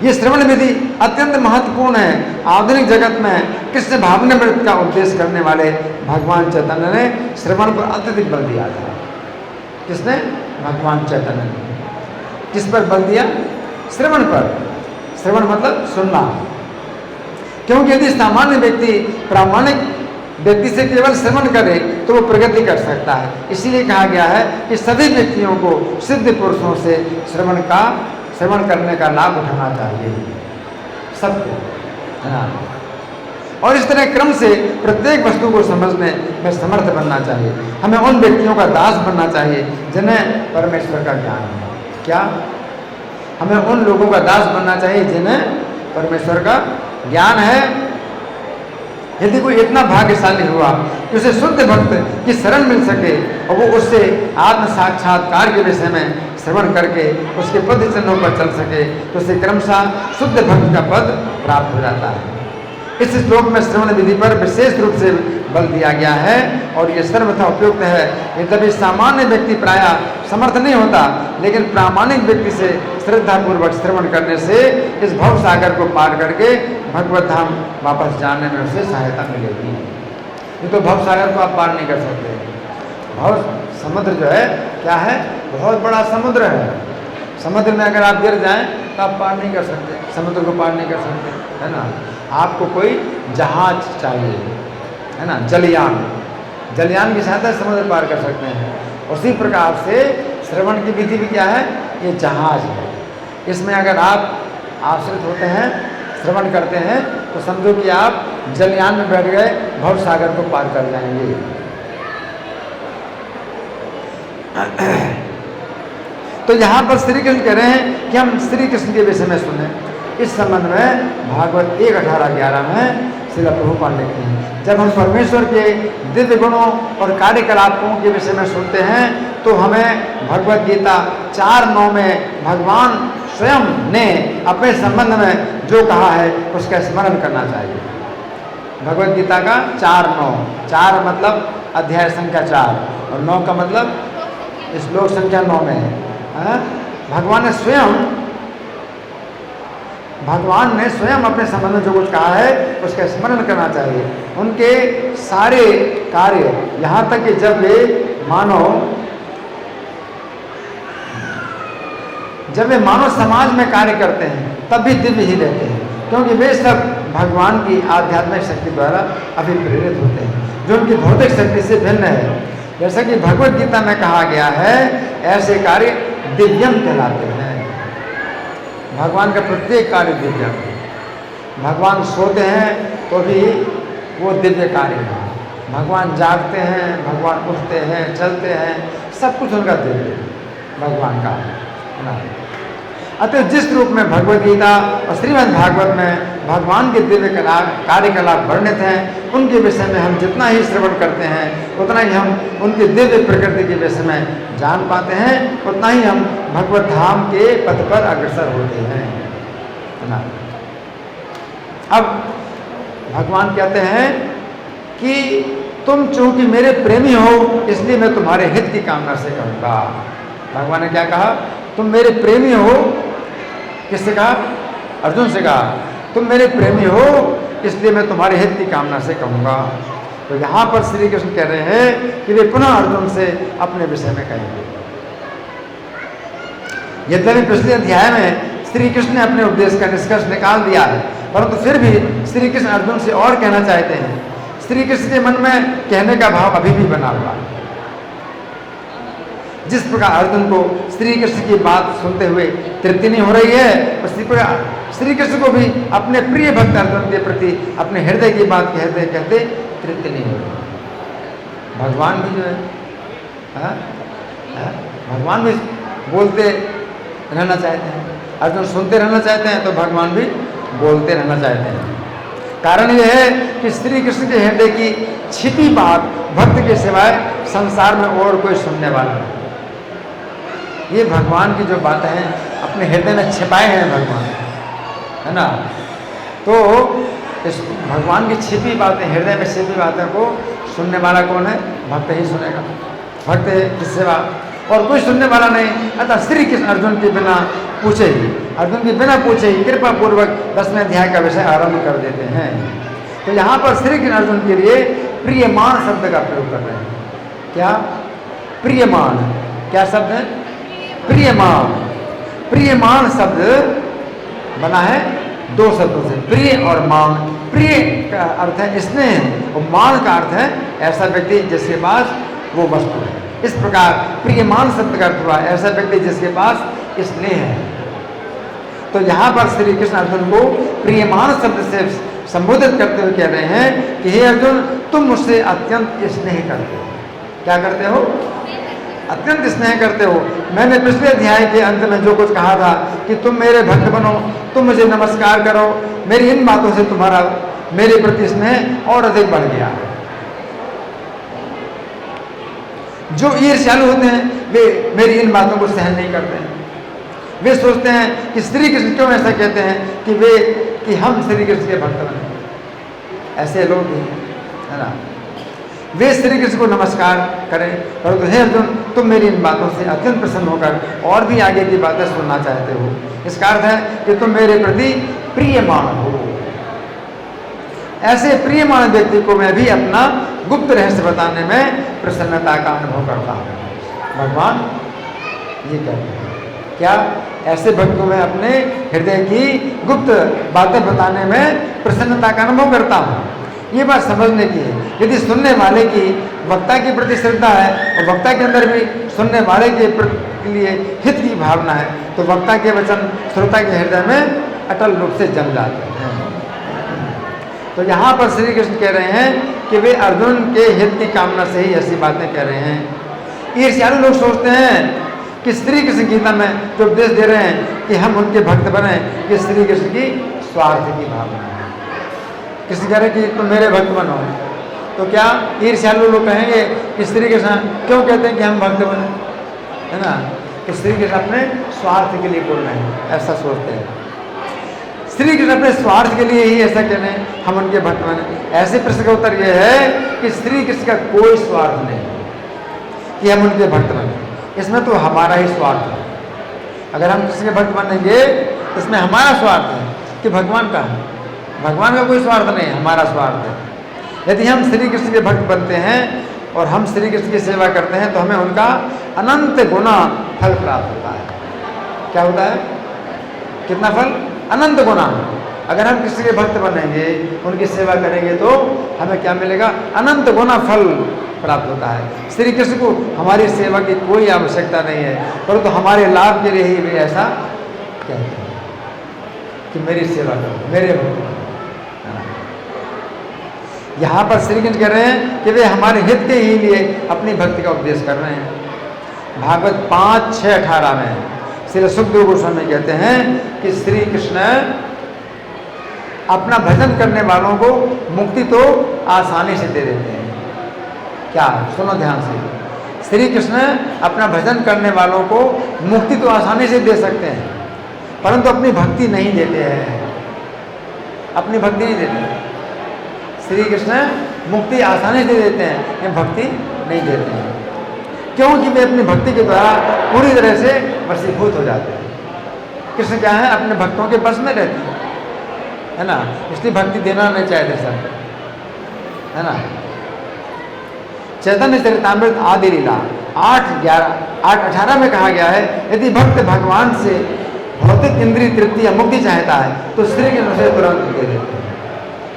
ये श्रवण विधि अत्यंत महत्वपूर्ण है। आधुनिक जगत में कृष्ण भावनामृत का उपदेश करने वाले भगवान चैतन्य ने श्रवण पर अत्यधिक बल दिया था। किसने? भगवान चैतन्य ने। किस पर बल दिया? श्रवण पर। श्रवण मतलब सुनना, क्योंकि यदि सामान्य व्यक्ति प्रामाणिक व्यक्ति से केवल श्रवण करे तो वो प्रगति कर सकता है। इसीलिए कहा गया है कि सभी व्यक्तियों को सिद्ध पुरुषों से श्रवण करने का लाभ उठाना चाहिए, सबको, है ना। और इस तरह क्रम से प्रत्येक वस्तु को समझने में समर्थ बनना चाहिए। हमें उन व्यक्तियों का दास बनना चाहिए जिन्हें परमेश्वर का ज्ञान है। क्या? हमें उन लोगों का दास बनना चाहिए जिन्हें परमेश्वर का ज्ञान है। यदि कोई इतना भाग्यशाली हुआ कि उसे शुद्ध भक्त की शरण मिल सके और वो उससे आत्म साक्षात्कार के विषय में श्रवण करके उसके पद चिन्हों पर चल सके, तो उसे क्रमशः शुद्ध भक्त का पद प्राप्त हो जाता है। इस श्लोक में श्रवण विधि पर विशेष रूप से बल दिया गया है और ये सर्वथा उपयुक्त है। यद्यपि सामान्य व्यक्ति प्रायः समर्थ नहीं होता, लेकिन प्रामाणिक व्यक्ति से श्रद्धापूर्वक श्रवण करने से इस भव सागर को पार करके भगवत धाम वापस जाने में उसे सहायता मिलेगी। ये तो भव सागर को आप पार नहीं कर सकते। भव समुद्र जो है क्या है? बहुत बड़ा समुद्र है। समुद्र में अगर आप गिर जाएं तो आप पार नहीं कर सकते, समुद्र को पार नहीं कर सकते, है ना। आपको कोई जहाज चाहिए, है ना, जलयान। जलयान की सहायता से समुद्र पार कर सकते हैं। उसी प्रकार से श्रवण की विधि भी क्या है? ये जहाज है। इसमें अगर आप आश्रित होते हैं, श्रवण करते हैं, तो समझो कि आप जलयान में बैठ गए, भव सागर को पार कर जाएंगे। तो यहाँ पर श्री कृष्ण कह रहे हैं कि हम श्री कृष्ण के विषय में सुने। इस संबंध में भागवत 1:18-11 में श्रील प्रभुपाद लिखते हैं, जब हम परमेश्वर के दिव्य गुणों और कार्यकलापों के विषय में सुनते हैं तो हमें भगवत गीता 4:9 में भगवान स्वयं ने अपने संबंध में जो कहा है उसका स्मरण करना चाहिए। भगवत गीता का 4:9, 4 मतलब अध्याय संख्या 4 और 9 का मतलब श्लोक संख्या 9 में है। भगवान ने स्वयं अपने संबंध में जो कुछ कहा है उसका स्मरण करना चाहिए। उनके सारे कार्य, यहाँ तक कि जब वे मानव समाज में कार्य करते हैं तब भी दिव्य ही रहते हैं, क्योंकि वे सब भगवान की आध्यात्मिक शक्ति द्वारा अभिप्रेरित होते हैं, जो उनकी भौतिक शक्ति से भिन्न है। जैसा कि भगवत गीता में कहा गया है, ऐसे कार्य दिव्यम कहलाते हैं। भगवान का प्रत्येक कार्य दिव्यम है। भगवान सोते हैं तो भी वो दिव्य कार्य है। भगवान जागते हैं, भगवान उठते हैं, चलते हैं, सब कुछ उनका दिव्य भगवान का है ना। अतः जिस रूप में भगवत गीता और श्रीमद् भागवत में भगवान के दिव्य कार्यकलाप वर्णित हैं, उनके विषय में हम जितना ही श्रवण करते हैं उतना ही हम उनके दिव्य प्रकृति के विषय में जान पाते हैं, उतना ही हम भगवत धाम के पथ पर अग्रसर होते हैं, है ना। अब भगवान कहते हैं कि तुम चूंकि मेरे प्रेमी हो इसलिए मैं तुम्हारे हित की कामना से कहूँगा। भगवान ने क्या कहा? तुम मेरे प्रेमी हो। किससे कहा? अर्जुन से कहा तुम मेरे प्रेमी हो इसलिए मैं तुम्हारे हित की कामना से कहूँगा। तो यहाँ पर श्री कृष्ण कह रहे हैं कि वे पुनः अर्जुन से अपने विषय में कहेंगे। यद्यपि पिछले अध्याय में श्री कृष्ण ने अपने उपदेश का निष्कर्ष निकाल दिया है, परंतु फिर भी श्री कृष्ण अर्जुन से और कहना चाहते हैं। श्री कृष्ण के मन में कहने का भाव अभी भी बना हुआ है। जिस प्रकार अर्जुन को श्री कृष्ण की बात सुनते हुए तृप्ति नहीं हो रही है, उसी प्रकार श्री कृष्ण को भी अपने प्रिय भक्त अर्जुन के प्रति अपने हृदय की बात कहते कहते तृप्ति नहीं हो रही। भगवान भी जो है भगवान भी बोलते रहना चाहते हैं। अर्जुन सुनते रहना चाहते हैं तो भगवान भी बोलते रहना चाहते हैं। कारण यह है कि श्री कृष्ण के हृदय की छिपी बात भक्त के सिवाय संसार में और कोई सुनने वाला नहीं। ये भगवान की जो बातें हैं अपने हृदय में छिपाए हैं भगवान, है ना। तो इस भगवान की छिपी बातें, हृदय में छिपी बातों को सुनने वाला कौन है? भक्त ही सुनेगा। भक्त की सेवा और कोई सुनने वाला नहीं। अतः श्री कृष्ण अर्जुन के बिना पूछे ही, अर्जुन के बिना पूछे ही कृपा पूर्वक 10वें अध्याय का विषय आरंभ कर देते हैं। तो यहाँ पर श्री कृष्ण अर्जुन के लिए प्रियमान शब्द का प्रयोग कर रहे हैं। क्या? प्रियमान। क्या शब्द है? प्रियमान। प्रियमान शब्द बना है दो शब्दों से, प्रिय और मान। प्रिय का अर्थ है स्नेह और मान का अर्थ है ऐसा व्यक्ति जिसके पास वो वस्तु है। इस प्रकार प्रियमान शब्द का अर्थ हुआ ऐसा व्यक्ति जिसके पास स्नेह है। तो यहाँ पर श्री कृष्ण अर्जुन को प्रियमान शब्द से संबोधित करते हुए कह रहे हैं कि हे अर्जुन, तुम मुझसे अत्यंत स्नेह करते हो। क्या करते हो? अत्यंत स्नेह करते हो। मैंने पिछले अध्याय के अंत में जो कुछ कहा था कि तुम मेरे भक्त बनो, तुम मुझे नमस्कार करो, मेरी इन बातों से तुम्हारा मेरे प्रति स्नेह और अधिक बढ़ गया। जो ईर्ष्यालु होते हैं वे मेरी इन बातों को सहन नहीं करते हैं। वे सोचते हैं कि श्री कृष्ण क्यों ऐसा कहते हैं कि हम श्री कृष्ण के भक्त बने। ऐसे लोग भी है ना। वे श्री कृष्ण को नमस्कार करें, परंतु हे अर्जुन, तुम मेरी इन बातों से अत्यंत प्रसन्न होकर और भी आगे की बातें सुनना चाहते हो। इसका अर्थ है कि तुम मेरे प्रति प्रियमान हो। ऐसे प्रियमान व्यक्ति को मैं भी अपना गुप्त रहस्य बताने में प्रसन्नता का अनुभव करता हूँ। भगवान ये कहते हैं। क्या? ऐसे भक्त को मैं अपने हृदय की गुप्त बातें बताने में प्रसन्नता का अनुभव करता हूँ। ये बात समझने की है। यदि सुनने वाले की वक्ता के प्रति श्रद्धा है और वक्ता के अंदर भी सुनने वाले के लिए हित की भावना है, तो वक्ता के वचन श्रोता के हृदय में अटल रूप से जम जाते हैं। तो यहाँ पर श्री कृष्ण कह रहे हैं कि वे अर्जुन के हित की कामना से ही ऐसी बातें कह रहे हैं। ईर्ष्यालु लोग सोचते हैं कि श्री कृष्ण गीता में जो उपदेश दे रहे हैं कि हम उनके भक्त बने, ये श्री कृष्ण की स्वार्थ की भावना है। किसी कह रहे कि तुम मेरे भक्त बनो, तो क्या ईर्ष्यालु लोग कहेंगे कि श्री कृष्ण क्यों कहते हैं कि हम भक्त बने, है ना। कि श्री कृष्ण अपने स्वार्थ के लिए बोल रहे हैं, ऐसा सोचते हैं। श्री कृष्ण अपने स्वार्थ के लिए ही ऐसा कह रहे हैं हम उनके भक्त बने। ऐसे प्रश्न का उत्तर यह है कि श्री कृष्ण का कोई स्वार्थ नहीं कि हम उनके भक्त बने। इसमें तो हमारा ही स्वार्थ है। अगर हम किसी के भक्त बनेंगे तो इसमें हमारा स्वार्थ है कि भगवान का है। भगवान का कोई स्वार्थ नहीं, हमारा स्वार्थ है। यदि हम श्री कृष्ण के भक्त बनते हैं और हम श्री कृष्ण की सेवा करते हैं तो हमें उनका अनंत गुना फल प्राप्त होता है। क्या होता है? कितना फल? अनंत गुना। अगर हम किसी के भक्त बनेंगे, उनकी सेवा करेंगे तो हमें क्या मिलेगा? अनंत गुना फल प्राप्त होता है। श्री कृष्ण को हमारी सेवा की कोई आवश्यकता नहीं है, परंतु हमारे लाभ के लिए ही वे ऐसा कहते हैं कि मेरी सेवा करो, मेरे भक्त बनो। यहाँ पर श्री कृष्ण कह रहे हैं कि वे हमारे हित के ही लिए अपनी भक्ति का उपदेश कर रहे हैं। भागवत 5:6-18 में श्री सुखदेव गोस्वामी कहते हैं कि श्री कृष्ण अपना भजन करने वालों को मुक्ति तो आसानी से दे देते हैं। क्या? सुनो ध्यान से। श्री कृष्ण अपना भजन करने वालों को मुक्ति तो आसानी से दे सकते हैं, परंतु अपनी भक्ति नहीं देते हैं। अपनी भक्ति नहीं देते। श्री कृष्ण मुक्ति आसानी से देते हैं, ये भक्ति नहीं देते हैं, क्योंकि वे अपनी भक्ति के द्वारा पूरी तरह से वशीभूत हो जाते हैं। कृष्ण क्या है, अपने भक्तों के बस में रहते हैं, है ना, इसलिए भक्ति देना नहीं चाहते सब, है ना। चैतन्य चरितामृत आदि लीला 8:18 में कहा गया है, यदि भक्त भगवान से भौतिक इंद्रिय तृप्ति या मुक्ति चाहता है तो श्री के अनुसार तुरंत दे देते हैं।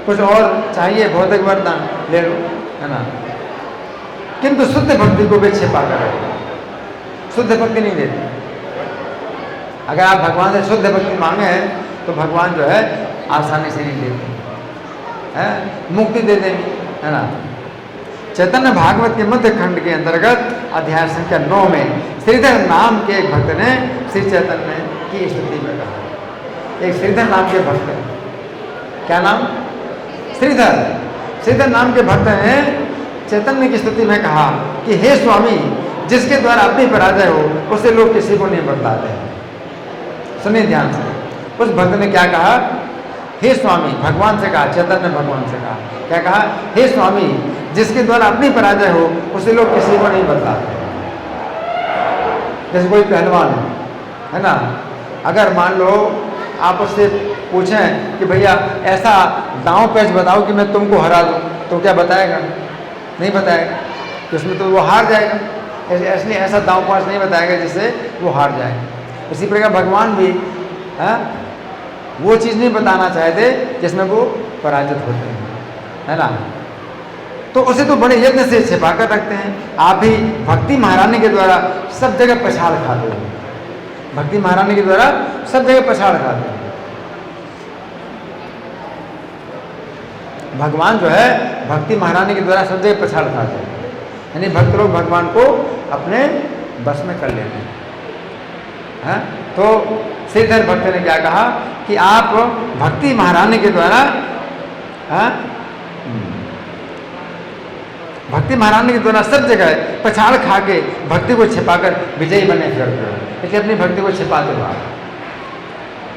कुछ और चाहिए भौतिक वरदान ले लो, है ना, किंतु शुद्ध भक्ति को वे छिपा कर रखते हैं, शुद्ध भक्ति नहीं देते। अगर आप भगवान से शुद्ध भक्ति मांगे तो भगवान जो है आसानी से नहीं देते हैं, मुक्ति दे देंगे, है ना। चैतन्य भागवत के मध्य खंड के अंतर्गत अध्याय संख्या 9 में श्रीधर नाम के एक भक्त ने श्री चैतन्य की स्तुति में कहा। एक श्रीधर नाम के भक्त, क्या नाम, श्रीधर, श्रीधर नाम के भक्त ने चैतन्य की स्तुति में कहा कि हे स्वामी, जिसके द्वारा अपनी पराजय हो उसे लोग किसी को नहीं बतलाते। सुनिए ध्यान से, उस भक्त ने क्या कहा, हे स्वामी, भगवान से कहा, चैतन्य भगवान से कहा, क्या कहा, हे स्वामी, जिसके द्वारा अपनी पराजय हो उसे लोग किसी को नहीं बतलाते। जैसे कोई पहलवान है ना, अगर मान लो आप उससे पूछें कि भैया ऐसा दांव पेच बताओ कि मैं तुमको हरा दूं, तो क्या बताएगा, नहीं बताएगा, तो उसमें तो वो हार जाएगा। इसलिए ऐसा दांव पेच नहीं बताएगा जिससे वो हार जाए। इसी प्रकार भगवान भी वो चीज़ नहीं बताना चाहते जिसमें वो पराजित होते हैं, है ना। तो उसे तो बड़े यत्न से छिपा कर रखते हैं। आप भी भक्ति महारानी के द्वारा सब जगह पछाड़ खाते हो, भक्ति महारानी के द्वारा सब जगह पछाड़ खाते हैं। भगवान जो है भक्ति महारानी के द्वारा सब जगह पछाड़ खाते हैं, यानी भक्त लोग भगवान को अपने बस में कर लेते हैं। तो श्रीधर भक्त ने क्या कहा कि आप भक्ति महारानी के द्वारा भक्ति महारानी के द्वारा सब जगह पछाड़ खा के भक्ति को छिपाकर विजयी बने फिरते हो, इसलिए अपनी भक्ति को छिपाते हो आप।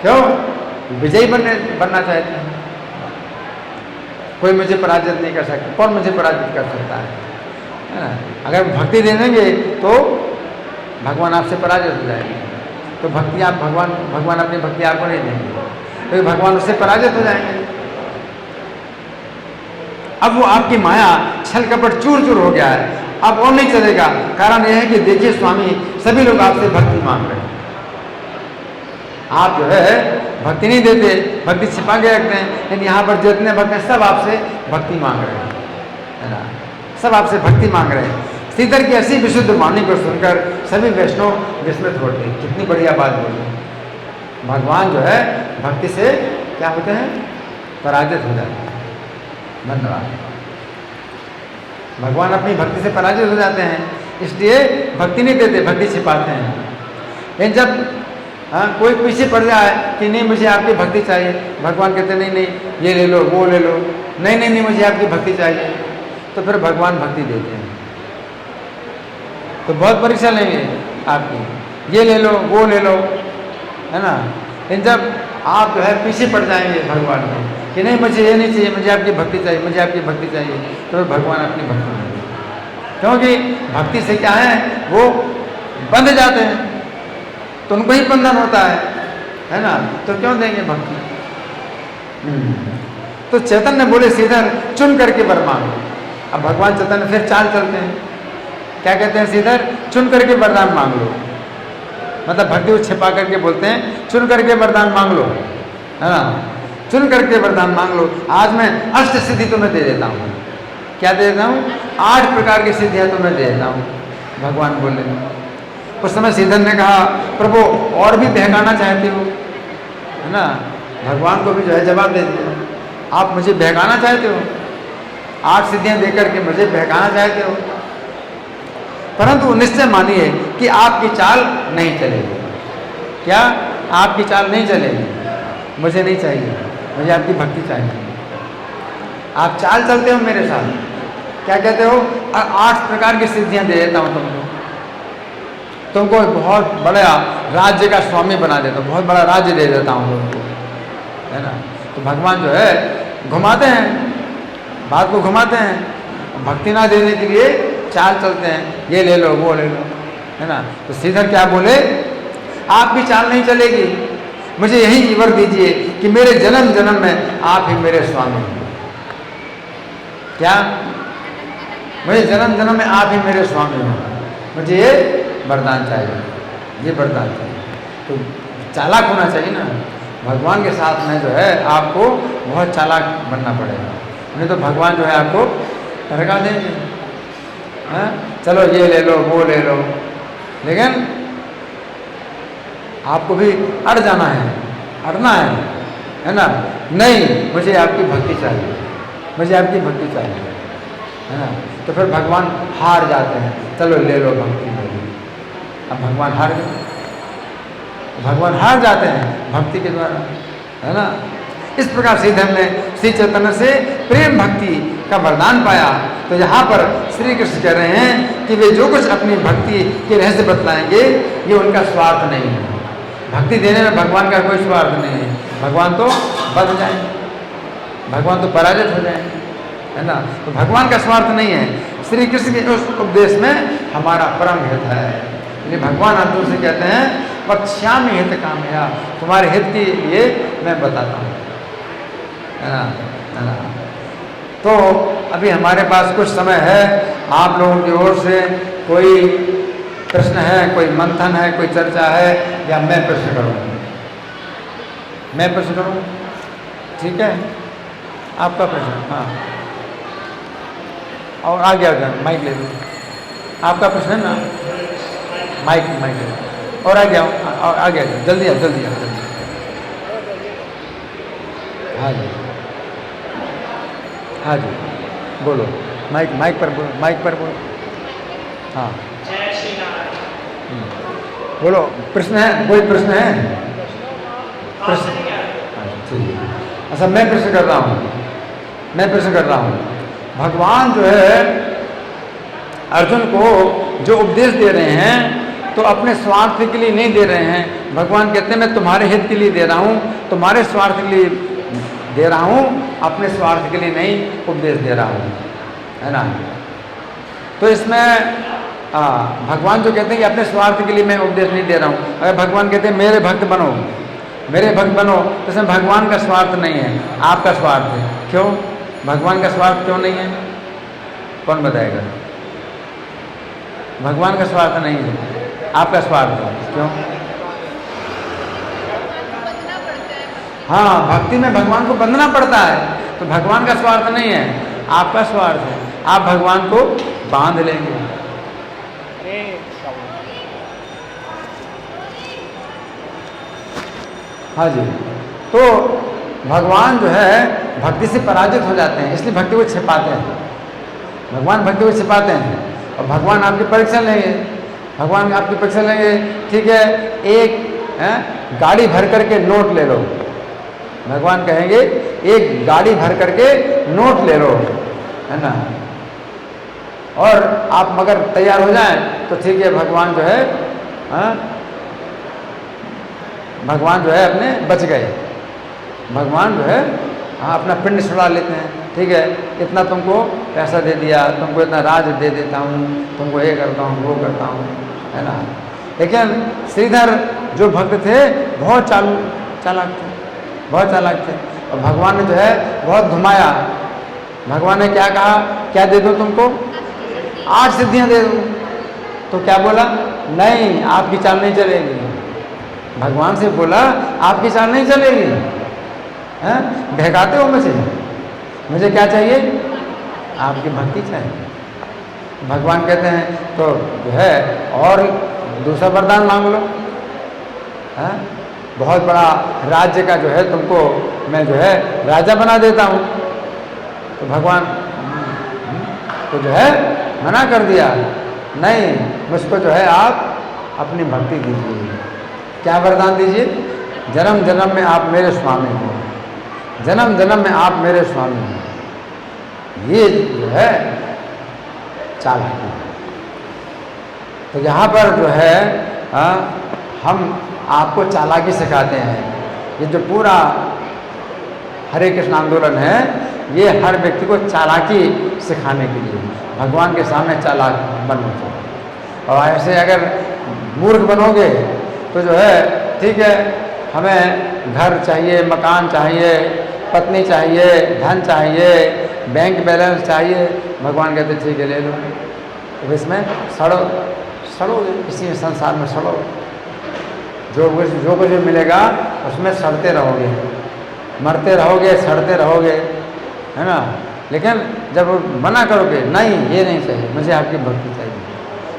क्यों, विजयी बनना चाहते हैं। कोई मुझे पराजित नहीं कर सकता, कौन मुझे पराजित कर सकता है ना। अगर भक्ति दे देंगे तो भगवान आपसे पराजित हो जाएंगे, तो भक्ति आप भगवान अपनी भक्ति आपको नहीं देंगे, तो भगवान उससे पराजित हो जाएंगे। अब वो आपकी माया छल कपट चूर चूर हो गया है, अब और नहीं चलेगा। कारण यह है कि देखिए स्वामी, सभी लोग आपसे भक्ति मांग रहे हैं, आप जो है भक्ति नहीं देते, भक्ति छिपा के रखते हैं, लेकिन यहाँ पर जितने भक्त हैं सब आपसे भक्ति मांग रहे हैं, है ना, सब आपसे भक्ति मांग रहे हैं। श्रीधर की ऐसी विशुद्ध वाणी को सुनकर सभी वैष्णव विस्मित होते हैं। कितनी बढ़िया बात बोली। भगवान जो है भक्ति से क्या होते हैं, पराजित हो जाते हैं। धन्यवाद। भगवान अपनी भक्ति से पराजित हो जाते हैं, इसलिए भक्ति नहीं देते, भक्ति छिपाते हैं। लेकिन जब कोई पीछे पड़ जाए कि नहीं मुझे आपकी भक्ति चाहिए, भगवान कहते नहीं नहीं ये ले लो वो ले लो, नहीं नहीं नहीं मुझे आपकी भक्ति चाहिए, तो फिर भगवान भक्ति देते हैं। तो बहुत परीक्षा लेंगे आपकी, ये ले लो वो ले लो, है ना। लेकिन जब आप जो है पीछे पड़ जाएंगे भगवान में कि नहीं मुझे ये नहीं चाहिए, मुझे आपकी भक्ति चाहिए, मुझे आपकी भक्ति चाहिए, तो भगवान अपनी भक्ति देंगे। क्योंकि भक्ति से क्या है, वो बंध जाते हैं, तो उनको ही बंधन होता है ना, तो क्यों देंगे भक्ति। तो चैतन्य बोले श्रीधर चुन करके वर मांगो। अब भगवान चैतन्य फिर चाल चलते हैं, क्या कहते हैं, श्रीधर चुन करके वरदान मांग लो। मतलब भक्ति को छिपा करके बोलते हैं चुन करके वरदान मांग लो, है ना, चुन करके वरदान मांग लो। आज मैं अष्ट सिद्धि तुम्हें दे देता हूँ। क्या दे देता हूँ, 8 प्रकार की सिद्धियाँ तुम्हें दे देता हूँ, भगवान बोले। उस समय श्रीधर ने कहा प्रभु और भी बहकाना चाहते हो, है ना। भगवान को भी जो है जवाब दे दिया, आप मुझे बहकाना चाहते हो, 8 सिद्धियाँ देकर के मुझे बहकाना चाहते हो, परंतु निश्चय मानिए कि आपकी चाल नहीं चलेगी। क्या, आपकी चाल नहीं चलेगी, मुझे नहीं चाहिए, मुझे आपकी भक्ति चाहिए। आप चाल चलते हो मेरे साथ, क्या कहते हो, 8 प्रकार की सिद्धियाँ दे देता हूँ तुमको बहुत बड़ा राज्य का स्वामी बना देता हूँ, बहुत बड़ा राज्य दे देता हूँ तुमको, है ना। तो भगवान जो है घुमाते हैं, बात को घुमाते हैं, भक्ति ना देने के लिए चाल चलते हैं, ये ले लो वो ले लो, है ना। तो श्रीधर क्या बोले, आपकी चाल नहीं चलेगी, मुझे यही वर दीजिए कि मेरे जन्म जन्म में आप ही मेरे स्वामी हैं। क्या, मुझे जन्म जन्म में आप ही मेरे स्वामी हैं, मुझे ये वरदान चाहिए, ये वरदान चाहिए। तो चालाक होना चाहिए ना, भगवान के साथ में जो है आपको बहुत चालाक बनना पड़ेगा, नहीं तो भगवान जो है आपको ठगा देंगे। हाँ, चलो ये ले लो वो ले लो, लेकिन आपको भी अड़ जाना है, अड़ना है ना। नहीं, मुझे आपकी भक्ति चाहिए, मुझे आपकी भक्ति चाहिए, है ना। तो फिर भगवान हार जाते हैं, चलो ले लो भक्ति मेरी। अब भगवान हार गए, भगवान हार जाते हैं भक्ति के द्वारा, है ना। इस प्रकार श्रीधर ने श्री चैतन्य से प्रेम भक्ति का वरदान पाया। तो यहाँ पर श्री कृष्ण कह रहे हैं कि वे जो कुछ अपनी भक्ति के रहस्य बतलाएंगे ये उनका स्वार्थ नहीं है। भक्ति देने में भगवान का कोई स्वार्थ नहीं है, भगवान तो बच जाएंगे, भगवान तो पराजित हो जाएंगे, है ना। तो भगवान का स्वार्थ नहीं है, श्री कृष्ण के उस उपदेश में हमारा परम हित है। इसलिए भगवान अर्जुन से कहते हैं वक्ष्यामि हित कामया, तुम्हारे हित के लिए मैं बताता हूँ, है ना, है ना। तो अभी हमारे पास कुछ समय है, आप लोगों की ओर से कोई प्रश्न है, कोई मंथन है, कोई चर्चा है, या मैं प्रश्न करूँ? मैं प्रश्न करूँ, ठीक है, आपका प्रश्न। हाँ, और आगे आ जाए, माइक ले लो, आपका प्रश्न है ना, माइक माइक ले लो, और आगे आओ, आगे आ जाओ, जल्दी आओ जल्दी आओ जल्दी। हाँ जी, हाँ जी, बोलो, माइक माइक पर बोलो, माइक पर बोलो। हाँ बोलो, प्रश्न है, कोई प्रश्न है? प्रश्न, ठीक है। अच्छा, मैं प्रश्न कर रहा हूँ, मैं प्रश्न कर रहा हूँ। भगवान जो है अर्जुन को जो उपदेश दे रहे हैं तो अपने स्वार्थ के लिए नहीं दे रहे हैं। भगवान कहते हैं मैं तुम्हारे हित के लिए दे रहा हूँ, तुम्हारे स्वार्थ के लिए दे रहा हूँ, अपने स्वार्थ के लिए नहीं उपदेश दे रहा हूँ, है ना। तो इसमें भगवान जो कहते हैं कि अपने स्वार्थ के लिए मैं उपदेश नहीं दे रहा हूँ, अगर भगवान कहते हैं मेरे भक्त बनो, मेरे भक्त बनो, तो इसमें भगवान का स्वार्थ नहीं है, आपका स्वार्थ है। क्यों भगवान का स्वार्थ क्यों नहीं है? कौन बताएगा? भगवान का स्वार्थ नहीं है, आपका स्वार्थ है। क्यों? हाँ, भक्ति में भगवान को बंधना पड़ता है, तो भगवान का स्वार्थ नहीं है, आपका स्वार्थ है। आप भगवान को बांध लेंगे। हाँ जी, तो भगवान जो है भक्ति से पराजित हो जाते हैं, इसलिए भक्ति को छिपाते हैं। भगवान भक्ति को छिपाते हैं और भगवान आपकी परीक्षा लेंगे, भगवान आपकी परीक्षा लेंगे। ठीक है, एक गाड़ी भर करके नोट ले लो, भगवान कहेंगे एक गाड़ी भर करके नोट ले लो, है ना, और आप मगर तैयार हो जाएं तो ठीक है, भगवान जो है भगवान जो है अपने बच गए। भगवान जो है अपना पिंड छुड़ा लेते हैं। ठीक है, इतना तुमको पैसा दे दिया, तुमको इतना राज दे देता हूँ, तुमको ये करता हूँ वो करता हूँ, है ना। लेकिन श्रीधर जो भक्त थे बहुत चालाक थे, बहुत चालाक थे, और भगवान ने जो है बहुत घुमाया। भगवान ने क्या कहा, क्या दे दूँ तुमको? 8 सिद्धियाँ दे दूँ। तो क्या बोला? नहीं, आपकी चाल नहीं चलेगी। भगवान से बोला आपकी चाल नहीं चलेगी, हैं? बहकाते हो मुझे क्या चाहिए? आपकी भक्ति चाहिए। भगवान कहते हैं तो जो है और दूसरा वरदान मांग लो, हैं? बहुत बड़ा राज्य का जो है तुमको मैं जो है राजा बना देता हूँ। तो भगवान तो जो है मना कर दिया, नहीं, मुझको जो है आप अपनी भक्ति दीजिए। क्या वरदान दीजिए? जन्म जन्म में आप मेरे स्वामी हो, जन्म जन्म में आप मेरे स्वामी हो। ये जो है चालाकी। तो यहाँ पर जो है हम आपको चालाकी सिखाते हैं। ये जो पूरा हरे कृष्ण आंदोलन है ये हर व्यक्ति को चालाकी सिखाने के लिए, भगवान के सामने चालाक बनना चाहिए। और ऐसे अगर मूर्ख बनोगे तो जो है ठीक है, हमें घर चाहिए, मकान चाहिए, पत्नी चाहिए, धन चाहिए, बैंक बैलेंस चाहिए, भगवान कहते ठीक है ले लो, तो इसमें सड़ो इसी में संसार में सड़ो, जो कुछ भी मिलेगा उसमें सड़ते रहोगे, मरते रहोगे, सड़ते रहोगे, है ना। लेकिन जब मना करोगे नहीं ये नहीं चाहिए, मुझे आपकी भक्ति चाहिए,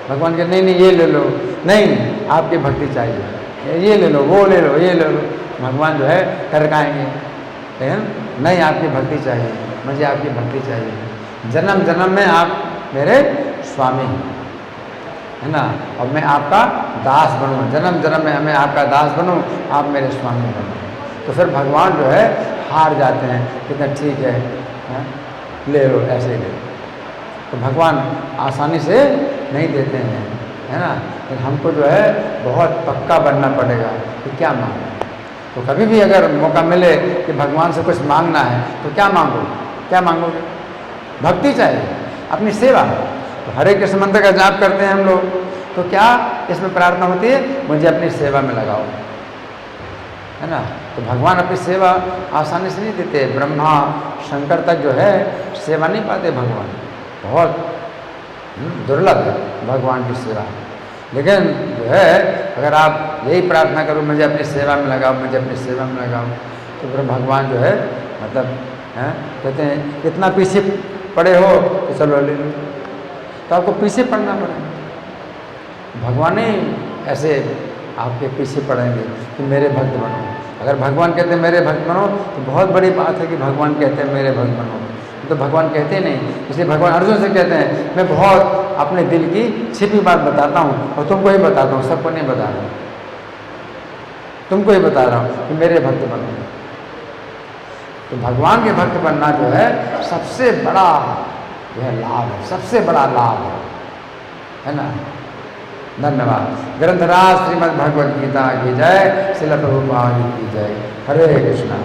भगवान के नहीं ये ले लो, नहीं आपकी भक्ति चाहिए, ये ले लो, वो ले लो, ये ले लो, भगवान जो है टरकाएंगे, लेकिन नहीं आपकी भक्ति चाहिए, मुझे आपकी भक्ति चाहिए, जन्म जन्म में आप मेरे स्वामी है ना, और मैं आपका दास बनूँ, जन्म जन्म में मैं आपका दास बनूँ, आप मेरे स्वामी बनूँ। तो फिर भगवान जो है हार जाते हैं, कहते हैं ठीक है ले लो, ऐसे ही ले लो। तो भगवान आसानी से नहीं देते हैं, है ना, तो हमको जो है बहुत पक्का बनना पड़ेगा कि क्या मांगना। तो कभी भी अगर मौका मिले कि भगवान से कुछ मांगना है तो क्या मांगोगे? भक्ति चाहिए, अपनी सेवा। तो हरे कृष्ण मंत्र का जाप करते हैं हम लोग, तो क्या इसमें प्रार्थना होती है, मुझे अपनी सेवा में लगाओ, है ना। तो भगवान अपनी सेवा आसानी से नहीं देते, ब्रह्मा शंकर तक जो है सेवा नहीं पाते भगवान, बहुत दुर्लभ है भगवान की सेवा। लेकिन जो है अगर आप यही प्रार्थना करो मुझे अपनी सेवा में लगाओ, मुझे अपनी सेवा में लगाओ, तो फिर भगवान जो है मतलब कहते हैं इतना पीछे पड़े हो तो चलो ले लो, तो आपको पीछे पड़ना पड़ेगा। भगवान ही ऐसे आपके पीछे पड़ेंगे कि मेरे भक्त बनो। अगर भगवान कहते हैं मेरे भक्त बनो तो बहुत बड़ी बात है कि भगवान कहते हैं मेरे भक्त बनो, तो भगवान कहते नहीं। इसलिए भगवान अर्जुन से कहते हैं मैं बहुत अपने दिल की छिपी बात बताता हूँ और तुमको ही बताता हूँ, सबको नहीं बता रहा, तुमको ही बता रहा हूँ कि मेरे भक्त बनो। तो भगवान के भक्त बनना जो है सबसे बड़ा यह लाभ है, सबसे बड़ा लाभ है ना। धन्यवाद। ग्रंथराज श्रीमद् भगवद गीता की जय, श्रील प्रभुपाद की जय। हरे कृष्णा।